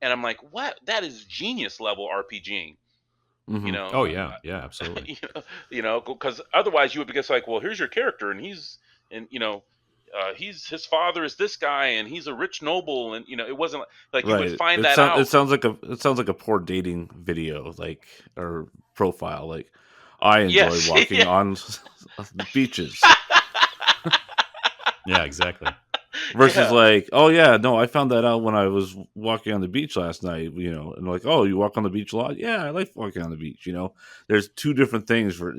And I'm like, what? That is genius level RPGing. You Hmm. know, Oh yeah. Yeah. Absolutely. because otherwise you would be just like, well, here's your character, and his father is this guy, and he's a rich noble, and it wasn't like you would Right. find It that sounds out. it sounds like a poor dating video, like, or profile. Like, I enjoy Yes, walking yeah, on beaches. Yeah. Exactly. Versus yeah, like, oh yeah, no, I found that out when I was walking on the beach last night, and like, oh, you walk on the beach a lot? Yeah, I like walking on the beach, There's two different things for,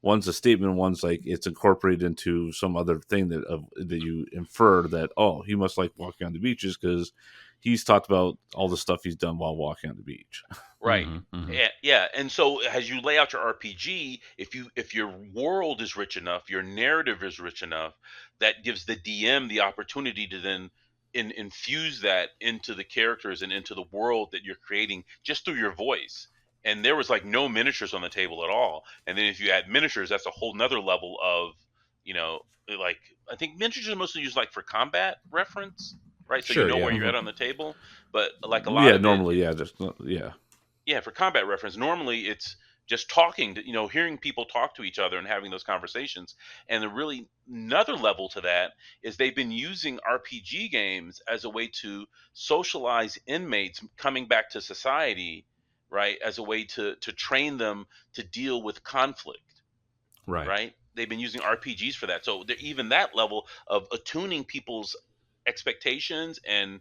one's a statement, one's like it's incorporated into some other thing that you infer that, oh, he must like walking on the beaches because he's talked about all the stuff he's done while walking on the beach. Right. Mm-hmm. Yeah. And so as you lay out your RPG, if your world is rich enough, your narrative is rich enough, that gives the DM the opportunity to then infuse that into the characters and into the world that you're creating just through your voice. And there was like no miniatures on the table at all. And then if you add miniatures, that's a whole nother level of, like I think miniatures are mostly used like for combat reference, right? So you Sure. know Yeah. where you're Hmm. at on the table. But like a lot Yeah, of it, normally, yeah, just yeah, yeah, for combat reference, normally it's just talking to, hearing people talk to each other and having those conversations. And the really another level to that is they've been using RPG games as a way to socialize inmates coming back to society, right? As a way to train them to deal with conflict, Right. right? They've been using RPGs for that. So even that level of attuning people's expectations and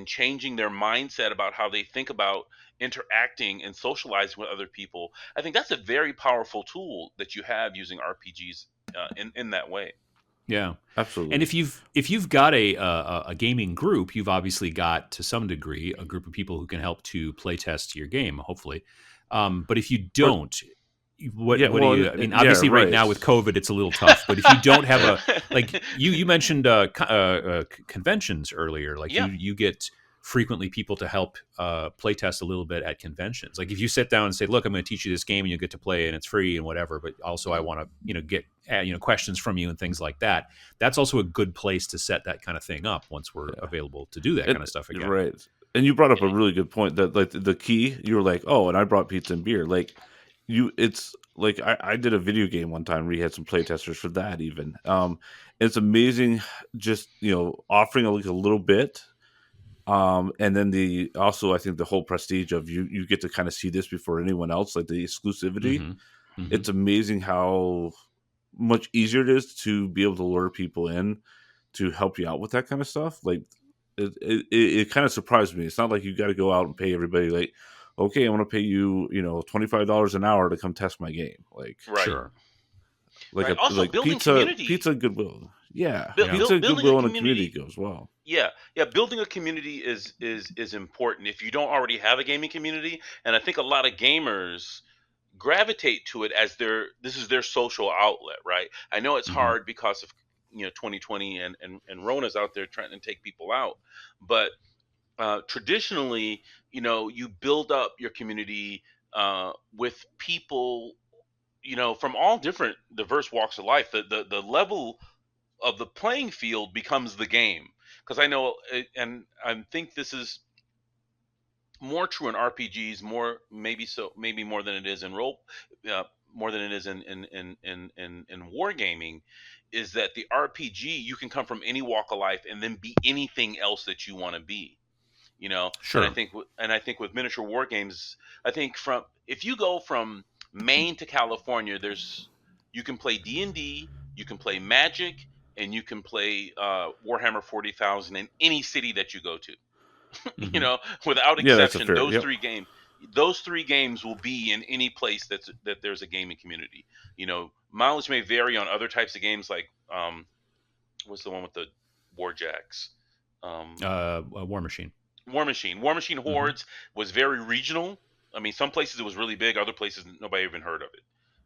changing their mindset about how they think about interacting and socializing with other people. I think that's a very powerful tool that you have using RPGs in that way. Yeah. And absolutely. if you've got a gaming group, you've obviously got to some degree a group of people who can help to play test your game, hopefully. But if you Or don't, yeah, what do well, you? I mean, yeah, obviously, right right. now with COVID, it's a little tough. But if you don't have a like you mentioned conventions earlier, like Yeah, you get frequently people to help play test a little bit at conventions. Like if you sit down and say, "Look, I'm going to teach you this game, and you get to play, and it's free and whatever," but also I mhm. want to get questions from you and things like that. That's also a good place to set that kind of thing up once we're Yeah. available to do that kind And of stuff again. right. And you brought up Yeah, a really good point that like the key, you were like, oh, and I brought pizza and beer. Like it's like I did a video game one time where you had some playtesters for that even. It's amazing just, offering like a little bit. And then the also I think the whole prestige of you get to kind of see this before anyone else, like the exclusivity. Mm-hmm. Mm-hmm. It's amazing how much easier it is to be able to lure people in to help you out with that kind of stuff. Like it kind of surprised me. It's not like you got to go out and pay everybody like, okay, I want to pay you, $25 an hour to come test my game. right, Sure. Like right. a Also, like building pizza, community, pizza and goodwill. Yeah, Yeah. pizza, building a goodwill, and a community community. goes well. Yeah, yeah. Building a community is important if you don't already have a gaming community, and I think a lot of gamers gravitate to it as this is their social outlet, right? I know it's Mm-hmm. hard because of 2020 and Rona's out there trying to take people out, but traditionally, you build up your community with people, from all different diverse walks of life. The level of the playing field becomes the game, because I know, and I think this is more true in RPGs, maybe more than it is in uh, more than it is in wargaming, is that the RPG, you can come from any walk of life and then be anything else that you want to be. And I Sure. think with miniature war games, I think from if you go from Maine to California, you can play D&D, you can play Magic, and you can play Warhammer 40,000 in any city that you go to. you Mm-hmm. know, Without Yeah, that's a exception, fair. Yep. those three games will be in any place that there's a gaming community. Mileage may vary on other types of games, like what's the one with the warjacks? Um, A War Machine. War Machine Mm-hmm. Hordes was very regional. I mean, some places it was really big, other places nobody even heard of it.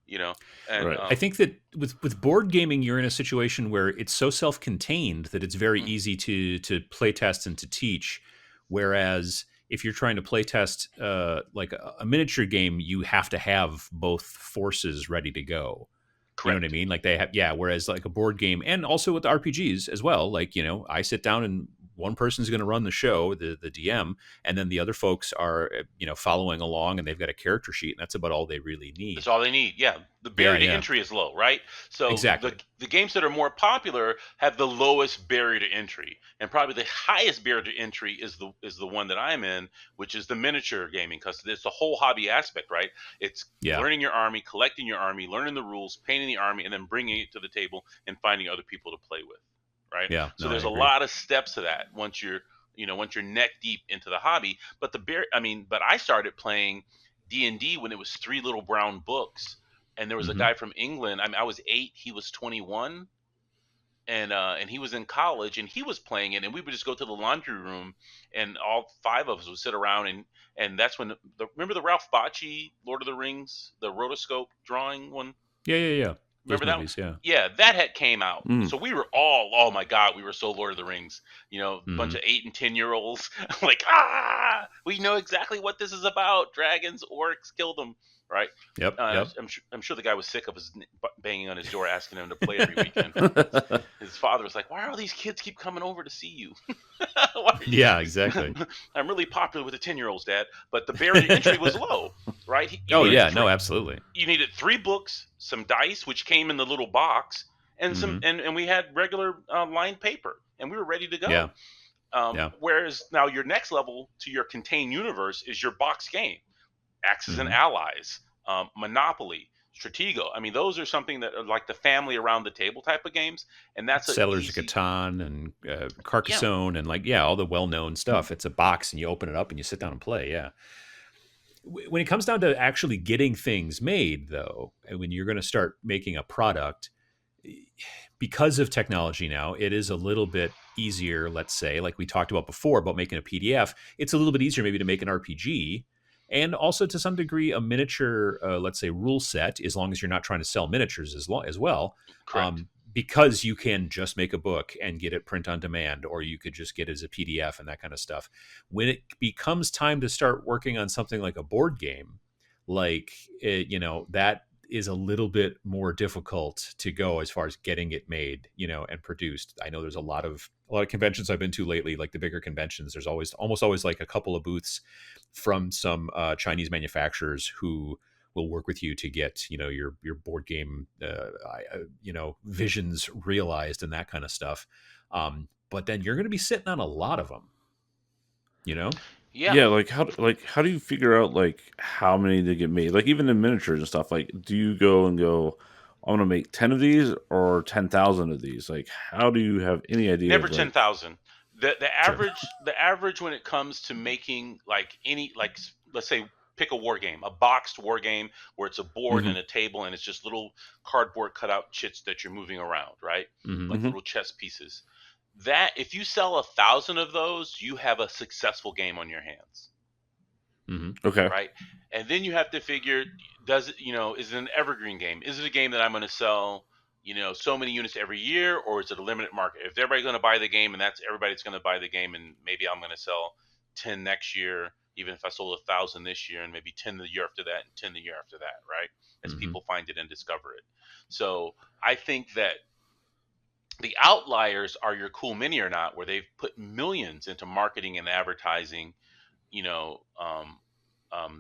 You know, and Right. I think that with board gaming, you're in a situation where it's so self-contained that it's very mm, easy to play test and to teach. Whereas if you're trying to play test like a miniature game, you have to have both forces ready to go. You know what I correct. mean? Like they have, yeah. Whereas like a board game, and also with RPGs as well. Like I sit down and one person's going to run the show, the DM, and then the other folks are following along, and they've got a character sheet, and that's about all they really That's need. all they need. Yeah, the Yeah, barrier to yeah, entry is low, right? So the exactly. the games that are more popular have the lowest barrier to entry, and probably the highest barrier to entry is the one that I'm in, which is the miniature gaming, because it's the whole hobby aspect, right? It's Yeah, learning your army, collecting your army, learning the rules, painting the army, and then bringing it to the table and finding other people to play with, right? yeah. So No, I there's a agree. lot of steps to that once you're neck deep into the hobby. But I mean, but I started playing D&D when it was three little brown books, and there was a guy from England. I mean, I was 8, he was 21, and he was in college, and he was playing it, and we would just go to the laundry room, and all 5 of us would sit around, and that's when remember the Ralph Bakshi Lord of the Rings, the rotoscope drawing one? Yeah. Those Remember that one? movies, yeah. Yeah, that had came out. Mm. So we were all, oh my God, we were so Lord of the Rings. A bunch of 8 and 10-year-olds like, we know exactly what this is about. Dragons, orcs, killed them, right? Yep. I'm sure the guy was sick of us banging on his door asking him to play every weekend. His father was like, why are all these kids keep coming over to see you? Yeah, exactly. I'm really popular with the 10-year-olds, Dad, but the barrier to entry was low, right? Absolutely. You needed 3 books, some dice, which came in the little box, and and we had regular lined paper, and we were ready to go. Yeah. Whereas now your next level to your contained universe is your box game, Axis and Allies, Monopoly, Stratego. I mean, those are something that are like the family around the table type of games, and that's Settlers of Catan and Carcassonne and all the well-known stuff. It's a box, and you open it up and you sit down and play. Yeah. When it comes down to actually getting things made, though, and when you're going to start making a product, because of technology now, it is a little bit easier, let's say, like we talked about before, about making a PDF. It's a little bit easier maybe to make an RPG, and also to some degree a miniature, let's say, rule set, as long as you're not trying to sell miniatures as well. Correct. Because you can just make a book and get it print on demand, or you could just get it as a PDF and that kind of stuff. When it becomes time to start working on something like a board game, that is a little bit more difficult to go as far as getting it made, and produced. I know there's a lot of conventions I've been to lately, like the bigger conventions. There's almost always like a couple of booths from some Chinese manufacturers who will work with you to get, your board game, visions realized and that kind of stuff. But then you're going to be sitting on a lot of them, Yeah, how do you figure out how many to get made? Like even in miniatures and stuff. Like, do you go, I'm gonna make 10 of these or 10,000 of these? Like, how do you have any idea? Never 10,000. The average when it comes to making let's say pick a war game, a boxed war game where it's a board and a table and it's just little cardboard cutout chits that you're moving around, right? Like little chess pieces. That if you sell 1,000 of those, you have a successful game on your hands. Okay. Right. And then you have to figure, is it an evergreen game? Is it a game that I'm going to sell, so many units every year, or is it a limited market? If everybody's going to buy the game and that's everybody's going to buy the game, and maybe I'm going to sell 10 next year, even if I sold 1,000 this year, and maybe 10 the year after that and 10 the year after that, right? As people find it and discover it. So I think that the outliers are your Cool Mini or Not, where they've put millions into marketing and advertising,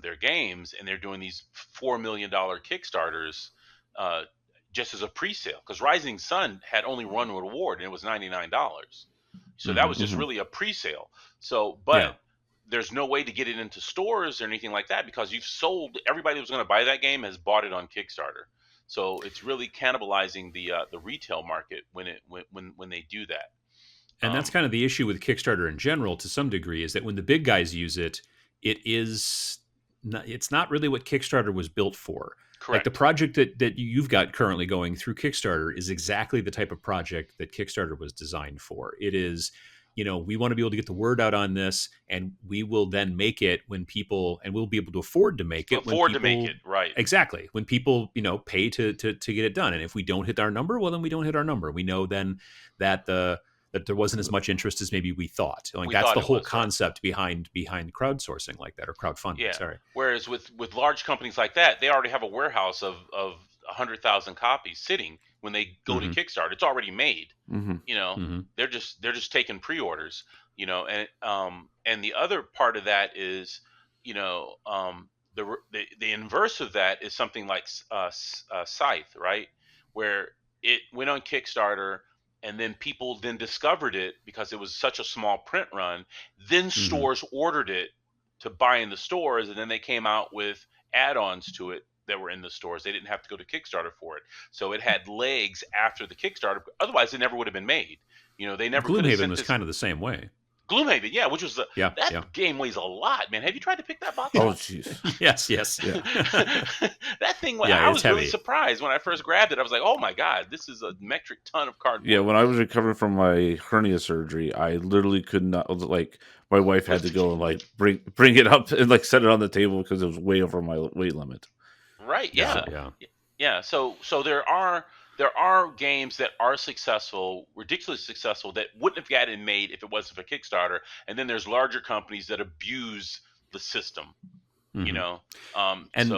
their games, and they're doing these $4 million Kickstarters just as a pre-sale. Because Rising Sun had only one award, and it was $99. So that was just really a pre-sale. So, but there's no way to get it into stores or anything like that, because you've sold, everybody who's going to buy that game has bought it on Kickstarter. So it's really cannibalizing the retail market when they do that. And that's kind of the issue with Kickstarter in general, to some degree, is that when the big guys use it, it's not really what Kickstarter was built for. Correct. Like the project that you've got currently going through Kickstarter is exactly the type of project that Kickstarter was designed for. It is, we want to be able to get the word out on this, and we will then make it when people, and we'll be able to afford to make it. Right. Exactly. When people, pay to get it done. And if we don't hit our number, well, then we don't hit our number. We know then that that there wasn't as much interest as maybe we thought. That's the whole concept behind crowdsourcing like that, or crowdfunding. Yeah. Sorry. Whereas with large companies like that, they already have a warehouse of 100,000 copies sitting when they go to Kickstarter. It's already made. They're just taking pre-orders. And the other part of that is, the inverse of that is something like Scythe, right, where it went on Kickstarter. And then people then discovered it because it was such a small print run. Then stores ordered it to buy in the stores, and then they came out with add-ons to it that were in the stores. They didn't have to go to Kickstarter for it. So it had legs after the Kickstarter. Otherwise, it never would have been made. They never. Gloomhaven was kind of the same way. Gloomhaven, yeah, which was Yeah, that yeah. game weighs a lot, man. Have you tried to pick that box Oh, up? jeez. Yes, yes. Yeah. That thing, Yeah, I it's was really heavy. surprised when I first grabbed it. I was like, oh my God, this is a metric ton of Yeah, cardboard. when I was recovering from my hernia surgery, I literally could not, like, my wife had to Lift go and like bring it up and like set it on the table because it was way over my weight limit. Right, Yeah, yeah. So yeah. Yeah, so there are games that are successful, ridiculously successful, that wouldn't have gotten made if it wasn't for Kickstarter. And then there's larger companies that abuse the system, you Hmm. know. And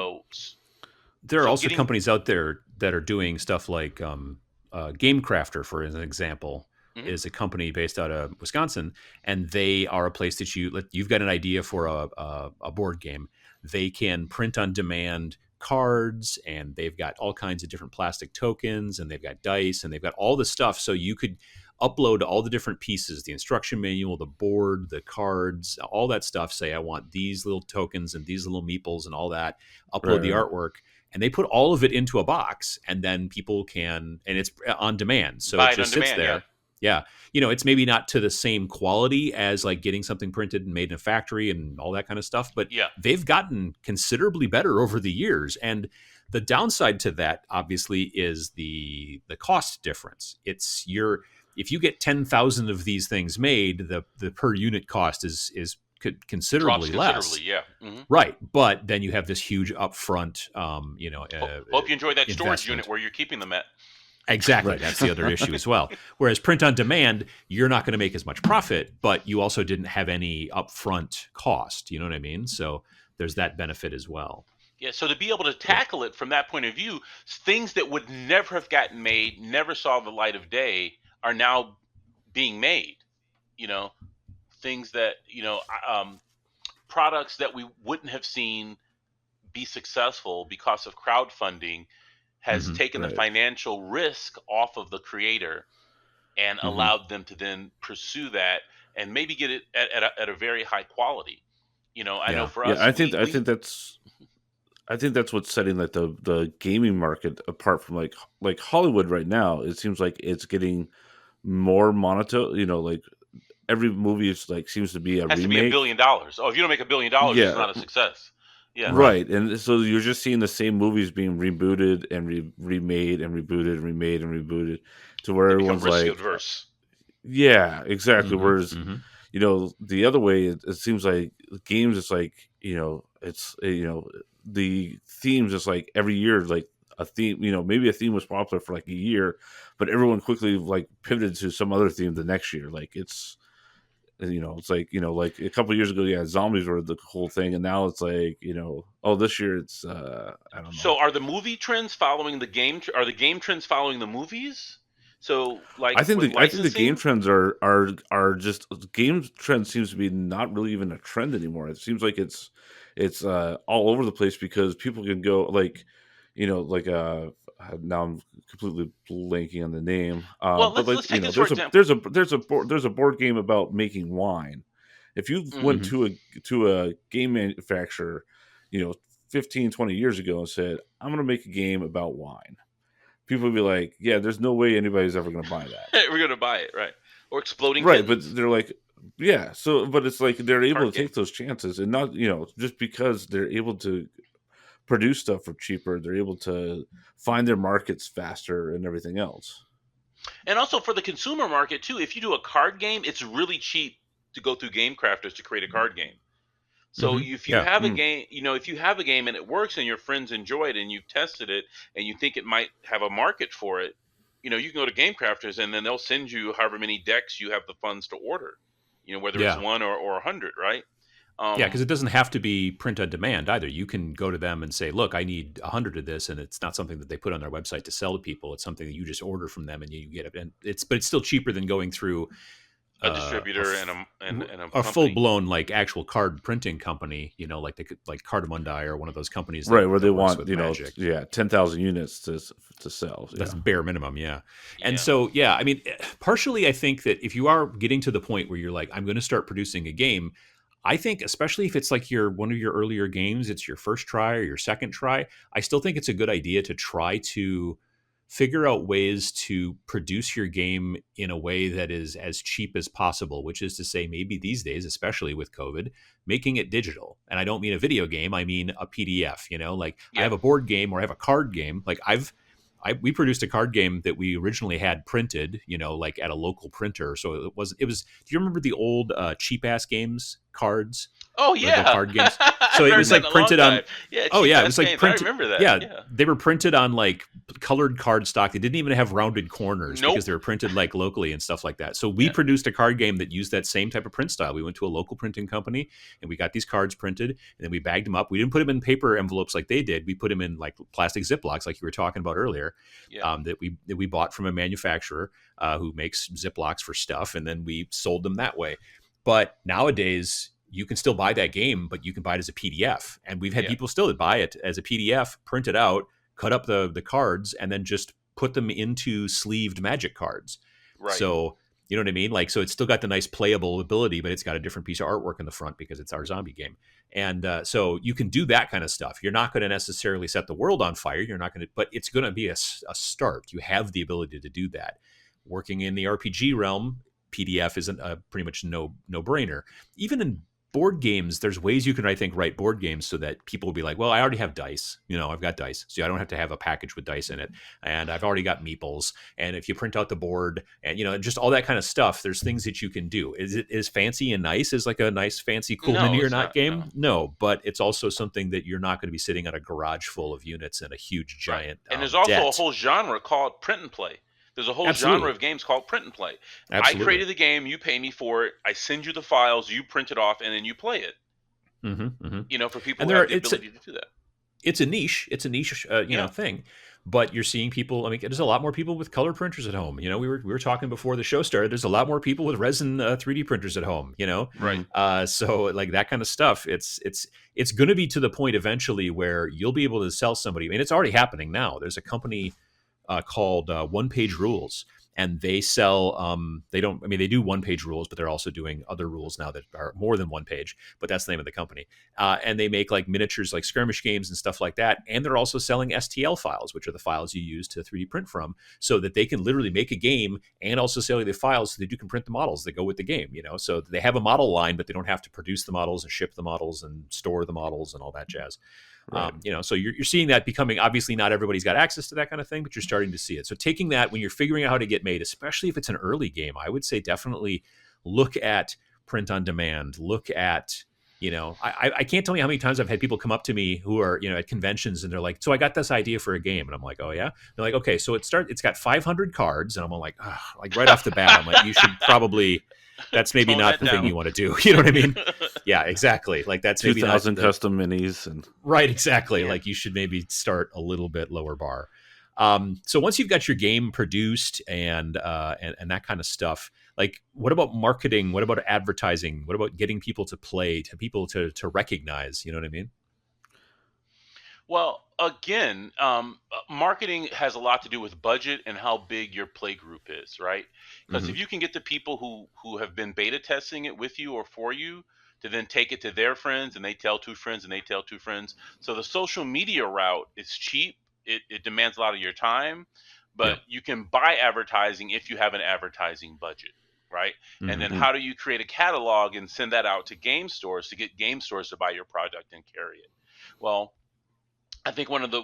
there are So also getting companies out there that are doing stuff like Game Crafter, for an example, mhm, is a company based out of Wisconsin, and they are a place that you've got an idea for a board game. They can print on demand cards, and they've got all kinds of different plastic tokens, and they've got dice, and they've got all the stuff. So you could upload all the different pieces, the instruction manual, the board, the cards, all that stuff. Say, I want these little tokens and these little meeples and all that. Upload right, the right. artwork, and they put all of it into a box, and then people can, and it's on demand, so it buy it on just sits demand, yeah. there. Yeah, it's maybe not to the same quality as like getting something printed and made in a factory and all that kind of stuff, but Yeah. they've gotten considerably better over the years. And the downside to that obviously is the cost difference. It's your If you get 10,000 of these things made, the per unit cost is Drops considerably less. considerably, yeah. Right, but then you have this huge upfront, Hope you enjoy that storage unit investment. where you're keeping them at. Exactly, Right. that's the other issue as well. Whereas print on demand, you're not going to make as much profit, but you also didn't have any upfront cost. You know what I mean? So there's that benefit as well. Yeah, so to be able to Yeah. tackle it from that point of view, things that would never have gotten made, never saw the light of day, are now being made. You know, things that products that we wouldn't have seen be successful because of crowdfunding has Hmm. taken the Right. financial risk off of the creator and Hmm. allowed them to then pursue that and maybe get it at a very high quality. I know Yeah. for Yeah, us, I think that's what's setting like the gaming market apart from like Hollywood right now. It seems like it's getting more monotone. Like every movie is like seems to be a has to be $1 remake. billion. Oh, if you don't make $1 billion, it's Yeah, not a success. Yeah, Right. right. And so you're just seeing the same movies being rebooted and remade and rebooted and remade and rebooted to where they become everyone's risk like, adverse. yeah, exactly. Hmm. Whereas, Hmm. the other way, it seems like games, it's like, the themes is like every year, like a theme, maybe a theme was popular for like a year, but everyone quickly like pivoted to some other theme the next year. Like it's like, like a couple of years ago, yeah, zombies were the whole thing. And now it's like, oh, this year it's, I don't know. So are the movie trends following the game? Are the game trends following the movies? So like with I think the game licensing, trends are just game trend seems to be not really even a trend anymore. It seems like it's all over the place because people can go like, like now I'm completely blanking on the name. well, But like let's take this for example. there's a board game about making wine. If you Hmm. went Hmm. to a game manufacturer, you know, 15, 20 years ago and said, I'm going to make a game about wine, people would be like, yeah, there's no way anybody's ever going to buy that. We're gonna buy it, right? Or exploding Right. But kittens they're like, yeah. So, but it's like they're able card to take game. those chances and not, just because they're able to produce stuff for cheaper, they're able to find their markets faster and everything else. And also for the consumer market too, if you do a card game, it's really cheap to go through game crafters to create a card game. So Hmm. if you Yeah. have a Mm. game, if you have a game and it works and your friends enjoy it and you've tested it and you think it might have a market for it, you can go to game crafters and then they'll send you however many decks you have the funds to order. Whether it's Yeah. one or 100, right? Yeah, because Um, it doesn't have to be print on demand either. You can go to them and say, "Look, I need 100 of this," and it's not something that they put on their website to sell to people. It's something that you just order from them and you get it. And it's still cheaper than going through a uh, a, distributor and f- a a full company. blown like actual card printing company. Like like Cardamundi or one of those companies Right. Where they that works want, with Magic. yeah, 10,000 units to sell. That's Yeah. bare minimum, yeah. And Yeah. so, yeah, I mean, partially, I think that if you are getting to the point where you're like, I'm going to start producing a game, I think, especially if it's like one of your earlier games, it's your first try or your second try, I still think it's a good idea to try to figure out ways to produce your game in a way that is as cheap as possible, which is to say, maybe these days, especially with COVID, making it digital. And I don't mean a video game, I mean a PDF, like I Yeah. have a board game or I have a card game. Like we produced a card game that we originally had printed, like at a local printer. So it was, do you remember the old cheap ass games cards? Oh Lego yeah. card games. I've So it heard was that in like a long printed on, time. Yeah, oh cheap yeah, it ass was like games. I printed. remember that. Yeah, Yeah. they were printed on like colored cardstock. They didn't even have rounded corners Nope. because they were printed like locally and stuff like that. So we Yeah. produced a card game that used that same type of print style. We went to a local printing company and we got these cards printed, and then we bagged them up. We didn't put them in paper envelopes like they did. We put them in like plastic Ziplocs, like you were talking about earlier, Yeah. that we bought from a manufacturer who makes Ziplocs for stuff, and then we sold them that way. But nowadays, you can still buy that game, but you can buy it as a PDF. And we've had people still that buy it as a PDF, print it out, cut up the cards, and then just put them into sleeved Magic cards. Right. So, you know what I mean? Like, so it's still got the nice playable ability, but it's got a different piece of artwork in the front because it's our zombie game. And so you can do that kind of stuff. You're not going to necessarily set the world on fire. You're not going to, but it's going to be a start. You have the ability to do that. Working in the RPG realm, PDF isn't a pretty much no brainer. Even in board games, there's ways you can, I think, write board games so that people will be like, well, I already have dice. I've got dice. So I don't have to have a package with dice in it. And I've already got meeples. And if you print out the board and, just all that kind of stuff, there's things that you can do. Is it as fancy and nice as like a nice, fancy, cool No, mini or it's not not, game? No, but it's also something that you're not going to be sitting on a garage full of units and a huge, giant And there's also a debt. whole genre called print and play. There's a whole Absolutely. genre of games called print and play. Absolutely. I created the game, you pay me for it, I send you the files, you print it off, and then you play it. For people who have the ability to do that. It's a niche. It's a niche, thing. But you're seeing people. I mean, there's a lot more people with color printers at home. We were talking before the show started. There's a lot more people with resin 3D printers at home. Right. So like that kind of stuff. It's going to be to the point eventually where you'll be able to sell somebody. I mean, it's already happening now. There's a company called One Page Rules. And they sell, they do one page rules, but they're also doing other rules now that are more than one page, but that's the name of the company. And they make like miniatures, like skirmish games and stuff like that. And they're also selling STL files, which are the files you use to 3D print from, so that they can literally make a game and also sell you the files so that you can print the models that go with the game, so they have a model line, but they don't have to produce the models and ship the models and store the models and all that jazz. Right. So you're seeing that becoming, obviously not everybody's got access to that kind of thing, but you're starting to see it. So taking that, when you're figuring out how to get made, especially if it's an early game, I would say definitely look at print on demand. Look at, I can't tell you how many times I've had people come up to me who are, at conventions and they're like, so I got this idea for a game. And I'm like, oh yeah. They're like, okay, so it's got 500 cards. And I'm like, like right off the bat, I'm like, you should probably, that's maybe not the thing you want to do. You know what I mean? Yeah, exactly. Like that's maybe 2,000 custom minis and right. Exactly. Yeah. Like you should maybe start a little bit lower bar. So once you've got your game produced and that kind of stuff, like what about marketing? What about advertising? What about getting people to play, to people to recognize? You know what I mean? Well, again, marketing has a lot to do with budget and how big your play group is, right? Because if you can get the people who have been beta testing it with you or for you to then take it to their friends, and they tell two friends and they tell two friends. So the social media route is cheap. It demands a lot of your time, but you can buy advertising if you have an advertising budget, right? And then how do you create a catalog and send that out to game stores to get game stores to buy your product and carry it? Well, I think one of the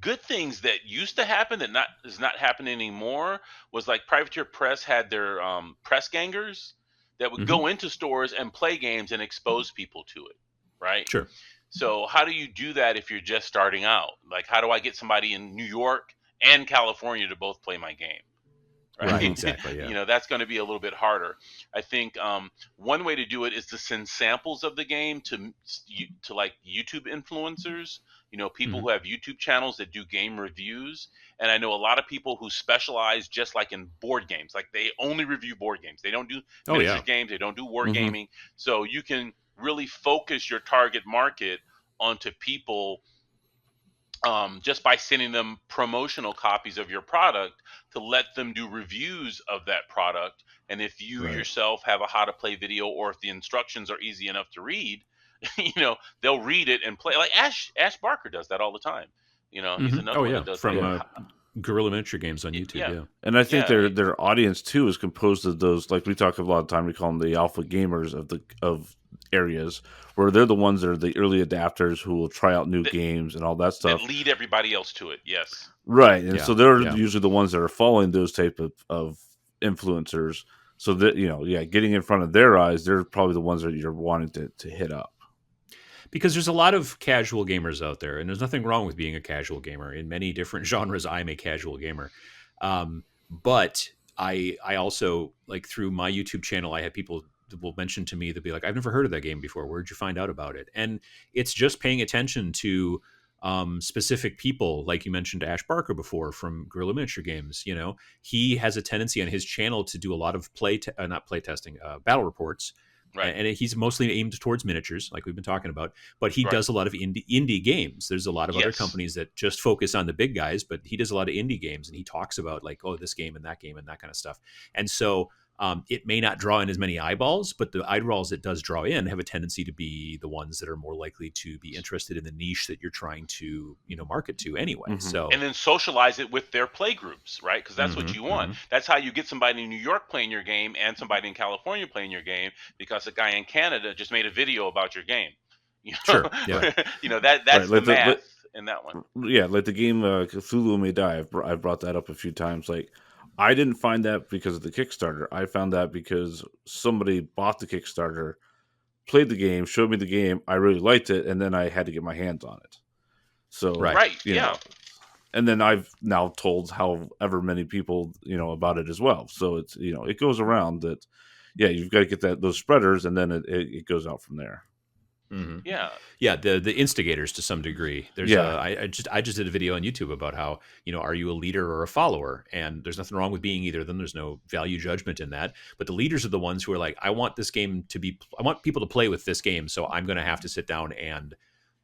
good things that used to happen that is not happening anymore was like Privateer Press had their press gangers that would go into stores and play games and expose people to it, right? Sure. So how do you do that if you're just starting out? Like, how do I get somebody in New York and California to both play my game? Right, exactly. Yeah. That's going to be a little bit harder. I think one way to do it is to send samples of the game to like YouTube influencers, people who have YouTube channels that do game reviews. And I know a lot of people who specialize just like in board games, like they only review board games. They don't do miniature games. They don't do wargaming. So you can really focus your target market onto people just by sending them promotional copies of your product to let them do reviews of that product. And if you yourself have a how to play video, or if the instructions are easy enough to read, they'll read it and play. Like Ash Barker does that all the time. He's another one that does that. Guerrilla Miniature Games on YouTube. Yeah, Yeah. And I think yeah, their audience too is composed of those, like we talk a lot of time, we call them the alpha gamers of areas, where they're the ones that are the early adapters who will try out new that, games and all that that stuff. lead everybody else to it. Yes, Right. And Yeah. so they're Yeah. usually the ones that are following those type of influencers. So that, getting in front of their eyes, they're probably the ones that you're wanting to hit up. Because there's a lot of casual gamers out there, and there's nothing wrong with being a casual gamer. In many different genres, I'm a casual gamer. But I also, like, through my YouTube channel, I have people that will mention to me, they'll be like, I've never heard of that game before. Where'd you find out about it? And it's just paying attention to specific people, like you mentioned Ash Barker before from Guerrilla Miniature Games. He has a tendency on his channel to do a lot of not play testing, battle reports, right, and he's mostly aimed towards miniatures, like we've been talking about. But he right. does a lot of indie games. There's a lot of other Yes, companies that just focus on the big guys, but he does a lot of indie games, and he talks about, like, oh, this game and that kind of stuff. And so it may not draw in as many eyeballs, but the eyeballs it does draw in have a tendency to be the ones that are more likely to be interested in the niche that you're trying to, market to anyway. Mhm. So and then socialize it with their play groups, right? Because that's what Mhm, you want. mhm. That's how you get somebody in New York playing your game and somebody in California playing your game, because a guy in Canada just made a video about your game. You know, Sure, yeah. that's Right. the math in that one. Yeah, like the game Cthulhu May Die. I've brought that up a few times. Like, I didn't find that because of the Kickstarter. I found that because somebody bought the Kickstarter, played the game, showed me the game. I really liked it, and then I had to get my hands on it. So, Right. Right? you Yeah. know, and then I've now told however many people about it as well. So it's it goes around that. Yeah, you've got to get those spreaders, and then it goes out from there. Mm-hmm. Yeah. Yeah, the instigators to some degree. There's Yeah. I just did a video on YouTube about how, are you a leader or a follower? And there's nothing wrong with being either of them. There's no value judgment in that. But the leaders are the ones who are like, I want people to play with this game, so I'm going to have to sit down and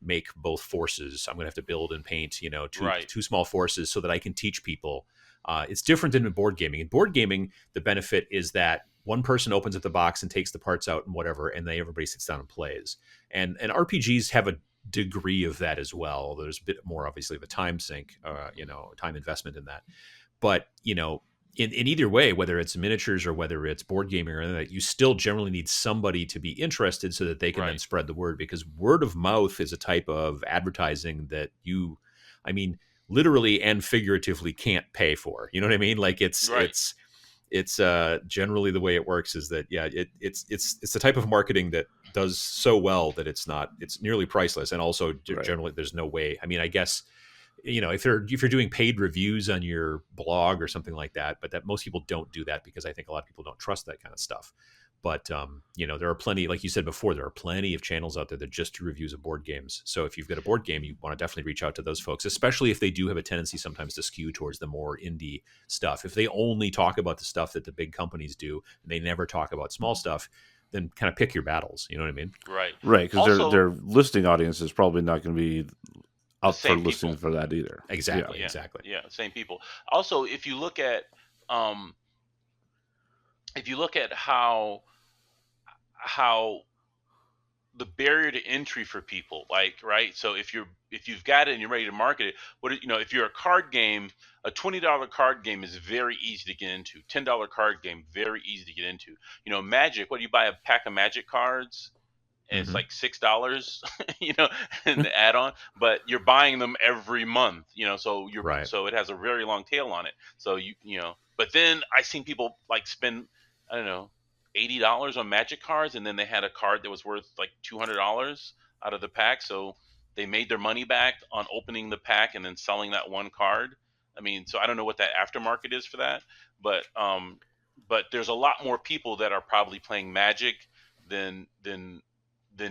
make both forces. I'm going to have to build and paint, Right. two small forces so that I can teach people. It's different than in board gaming. In board gaming, the benefit is that one person opens up the box and takes the parts out and whatever, and then everybody sits down and plays. And RPGs have a degree of that as well. There's a bit more, obviously, of a time sink, time investment in that. But in either way, whether it's miniatures or whether it's board gaming or anything, you still generally need somebody to be interested so that they can then Right. spread the word. Because word of mouth is a type of advertising that literally and figuratively can't pay for. You know what I mean? Like Right. it's generally the way it works is that it's the type of marketing that does so well that it's nearly priceless, and also Right. generally there's no way. I guess if you're doing paid reviews on your blog or something like that, but that most people don't do that because I think a lot of people don't trust that kind of stuff. But there are plenty, like you said before, there are plenty of channels out there that just do reviews of board games. So if you've got a board game, you want to definitely reach out to those folks, especially if they do have a tendency sometimes to skew towards the more indie stuff. If they only talk about the stuff that the big companies do and they never talk about small stuff, then kind of pick your battles. You know what I mean? Right. Right, because Also, their listening audience is probably not going to be up for same listening people. for that either. Exactly. Yeah. Exactly. Yeah. Same people. Also, if you look at um, how the barrier to entry for people, like, right, so if you've got it and you're ready to market it, if you're a card game, a $20 card game is very easy to get into. $10 card game, very easy to get into. Magic, what do you buy, a pack of Magic cards, and it's Mhm. like $6, and the add-on, but you're buying them every month, so Right. so it has a very long tail on it. So but then I seen people like spend, I don't know, $80 on Magic cards, and then they had a card that was worth like $200 out of the pack, so they made their money back on opening the pack and then selling that one card. So I don't know what that aftermarket is for that, but there's a lot more people that are probably playing Magic than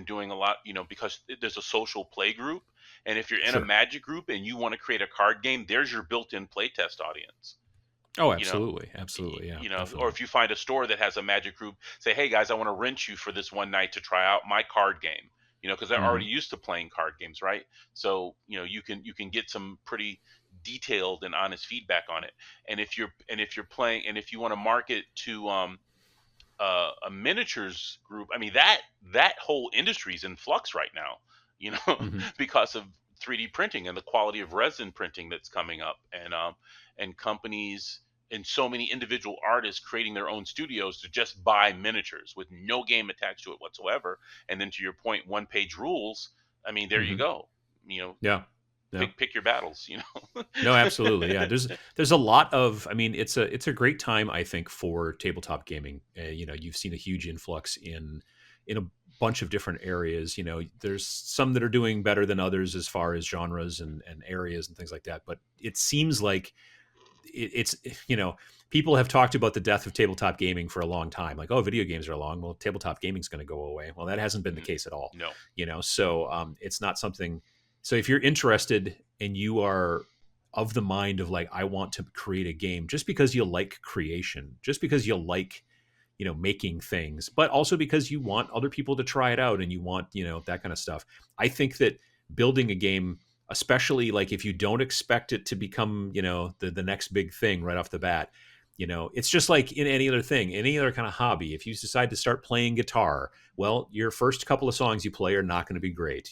doing a lot, because there's a social play group. And if you're in a Sure. Magic group and you want to create a card game, there's your built-in playtest audience. Oh, You know, absolutely. Absolutely. Yeah. or Definitely. if you find a store that has a Magic group, say, hey guys, I want to rent you for this one night to try out my card game. Because they're Mhm. already used to playing card games, right? So you can get some pretty detailed and honest feedback on it. And if you're playing, and if you want to market to a miniatures group, that whole industry is in flux right now, Mhm. because of 3D printing and the quality of resin printing that's coming up, and companies and so many individual artists creating their own studios to just buy miniatures with no game attached to it whatsoever. And then to your point, one-page rules. I mean, there you go. Yeah. Pick your battles. No, absolutely. Yeah, there's a lot of. I mean, it's a great time, I think, for tabletop gaming. You've seen a huge influx in a bunch of different areas. There's some that are doing better than others as far as genres and areas and things like that. But it seems like it's people have talked about the death of tabletop gaming for a long time. Like, oh, video games are long. Well, tabletop gaming is going to go away. Well, that hasn't been the case at all. No. So it's not something. So if you're interested and you are of the mind of like, I want to create a game, just because you like creation, just because you like, making things, but also because you want other people to try it out and you want, that kind of stuff. I think that building a game, especially like if you don't expect it to become, the next big thing right off the bat, it's just like in any other thing, any other kind of hobby. If you decide to start playing guitar, well, your first couple of songs you play are not going to be great,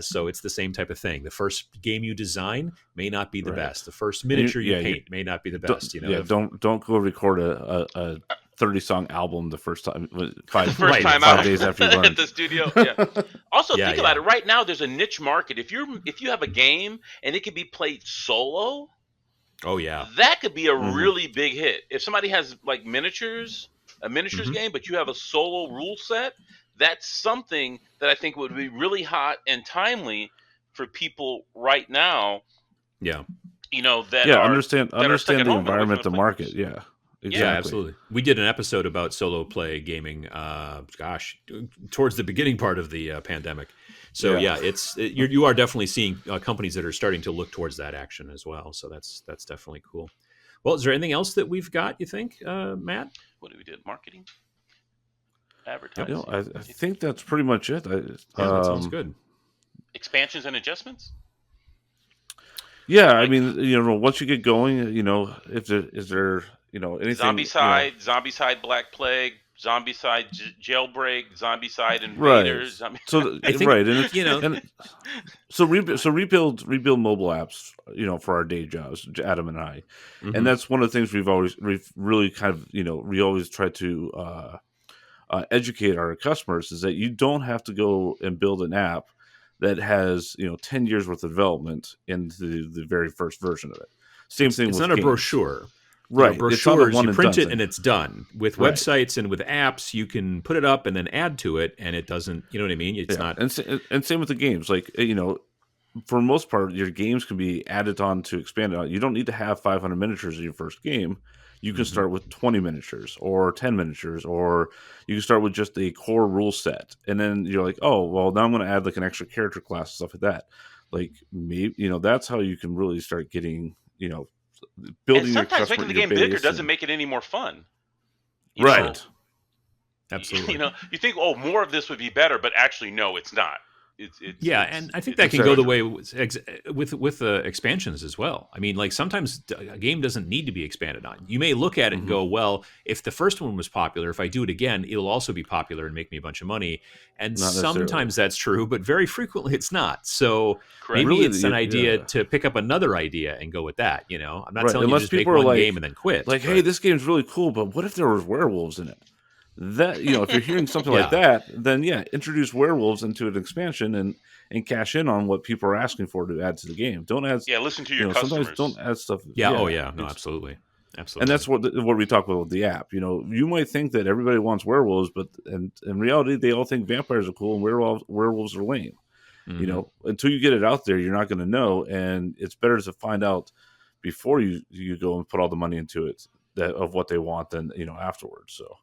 so it's the same type of thing. The first game you design may not be the best. The first miniature you paint may not be the best. Don't go record a 30-song album the first time, five days after you learn at the studio. Yeah. Also, think about it. Right now, there's a niche market. If you have a game and it can be played solo, oh yeah, that could be a really big hit. If somebody has like a miniatures game, but you have a solo rule set, that's something that I think would be really hot and timely for people right now. Yeah, understand the environment, the market. Yeah. Exactly. Yeah, absolutely. We did an episode about solo play gaming. Towards the beginning part of the pandemic. So you are definitely seeing companies that are starting to look towards that action as well. So that's definitely cool. Well, is there anything else that we've got? You think, Matt? What do we do? Marketing, advertising. I think that's pretty much it. That sounds good. Expansions and adjustments. Yeah, I mean, once you get going, if there is there. Anything, Zombicide Black Plague, Zombicide Jailbreak, Zombicide Invaders. Right. So rebuild mobile apps, for our day jobs, Adam and I, and that's one of the things we've really kind of we always try to educate our customers is that you don't have to go and build an app that has 10 years worth of development into the very first version of it. Same thing. It's with not games. A brochure. Right. Brochures, you print it and it's done. With websites and with apps, you can put it up and then add to it, and it doesn't, you know what I mean? It's not. And same with the games. Like, for the most part, your games can be added on to expand on. You don't need to have 500 miniatures in your first game. You can start with 20 miniatures or 10 miniatures, or you can start with just a core rule set. And then you're like, oh, well, now I'm going to add like an extra character class and stuff like that. Like, maybe, that's how you can really start getting, building. And sometimes making the game bigger doesn't make it any more fun. Right. Absolutely. You think, oh, more of this would be better, but actually, no, it's not. And I think that can go the way with expansions as well. I mean, like sometimes a game doesn't need to be expanded on. You may look at it and go, well, if the first one was popular, if I do it again, it'll also be popular and make me a bunch of money. And sometimes that's true, but very frequently it's not. So maybe it's an idea to pick up another idea and go with that. I'm not telling you to just make one game and then quit. Like, hey, this game's really cool, but what if there was werewolves in it? That if you're hearing something like that, then introduce werewolves into an expansion and cash in on what people are asking for to add to the game. Don't add. Yeah, listen to your customers. Sometimes don't add stuff. No, absolutely. And that's what we talk about with the app. You might think that everybody wants werewolves, but in reality, they all think vampires are cool and werewolves are lame. Until you get it out there, you're not going to know, and it's better to find out before you go and put all the money into it of what they want than afterwards. So.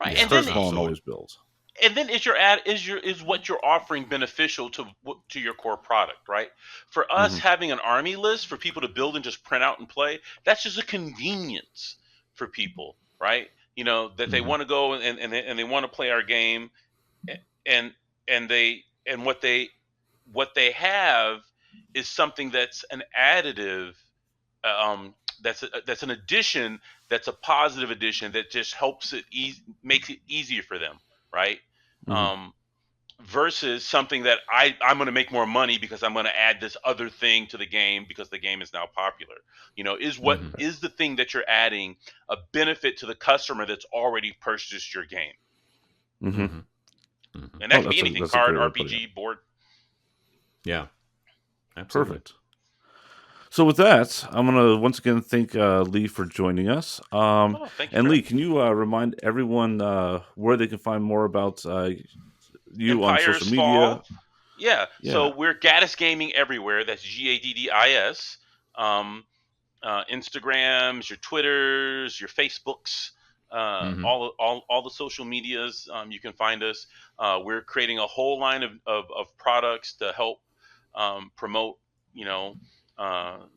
Right, and then always builds. And then is what you're offering beneficial to your core product, right? For us, having an army list for people to build and just print out and play, that's just a convenience for people, right? That they want to go and they want to play our game, and what they have is something that's an additive. That's an addition. That's a positive addition that just helps it makes it easier for them, right? versus something that I'm going to make more money because I'm going to add this other thing to the game because the game is now popular. Is the thing that you're adding a benefit to the customer that's already purchased your game? And that can be anything: card, RPG, board. Yeah, absolutely. Perfect. So with that, I'm going to once again thank Lee for joining us. Thank you. And Lee, can you remind everyone where they can find more about you on social media? Fall. Yeah. So we're Gaddis Gaming everywhere. That's GADDIS. Instagrams, your Twitters, your Facebooks, all the social medias. You can find us. We're creating a whole line of products to help promote,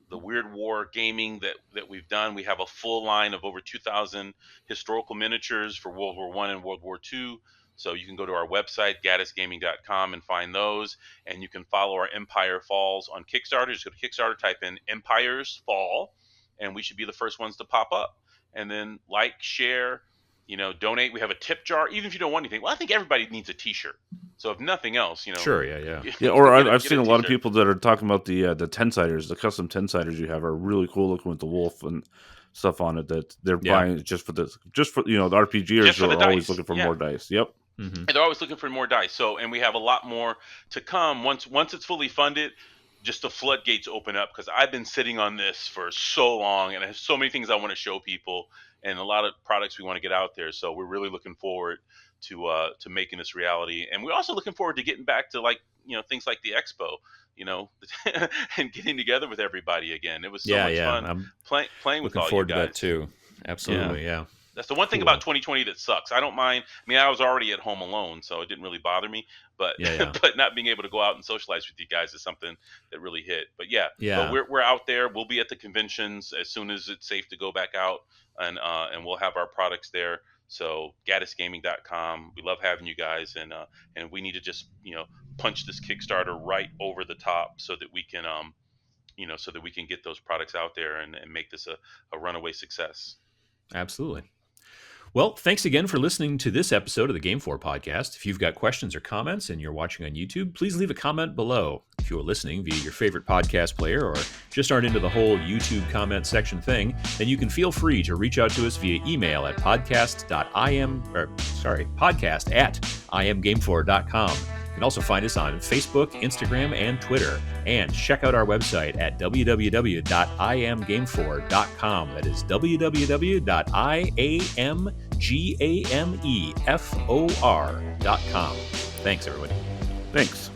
the Weird War gaming that we've done. We have a full line of over 2,000 historical miniatures for World War I and World War II. So you can go to our website, gaddisgaming.com, and find those. And you can follow our Empire Falls on Kickstarter. Just go to Kickstarter, type in Empires Fall, and we should be the first ones to pop up. And then like, share, donate. We have a tip jar. Even if you don't want anything, well, I think everybody needs a T-shirt. So if nothing else, Sure, yeah. Yeah, or I've seen a lot of people that are talking about the 10-siders, the custom 10-siders you have are really cool looking with the wolf and stuff on it, that they're buying just for the RPGers who are always looking for more dice. Yep. And they're always looking for more dice. So, and we have a lot more to come once it's fully funded. Just the floodgates open up, because I've been sitting on this for so long, and I have so many things I want to show people, and a lot of products we want to get out there. So we're really looking forward to making this reality, and we're also looking forward to getting back to things like the expo, and getting together with everybody again. It was so much fun playing with all you guys. Looking forward to that too. Absolutely, yeah. That's the one thing about 2020 that sucks. I don't mind. I mean, I was already at home alone, so it didn't really bother me. But but not being able to go out and socialize with you guys is something that really hit. But but we're out there. We'll be at the conventions as soon as it's safe to go back out, and we'll have our products there. So gaddisgaming.com. We love having you guys, and we need to just punch this Kickstarter right over the top so that we can get those products out there and make this a runaway success. Absolutely. Well, thanks again for listening to this episode of the Game 4 podcast. If you've got questions or comments and you're watching on YouTube, please leave a comment below. If you're listening via your favorite podcast player or just aren't into the whole YouTube comment section thing, then you can feel free to reach out to us via email at podcast@imgame4.com. You can also find us on Facebook, Instagram, and Twitter. And check out our website at www.imgame4.com. That is www.imgamefor.com. Thanks, everybody. Thanks.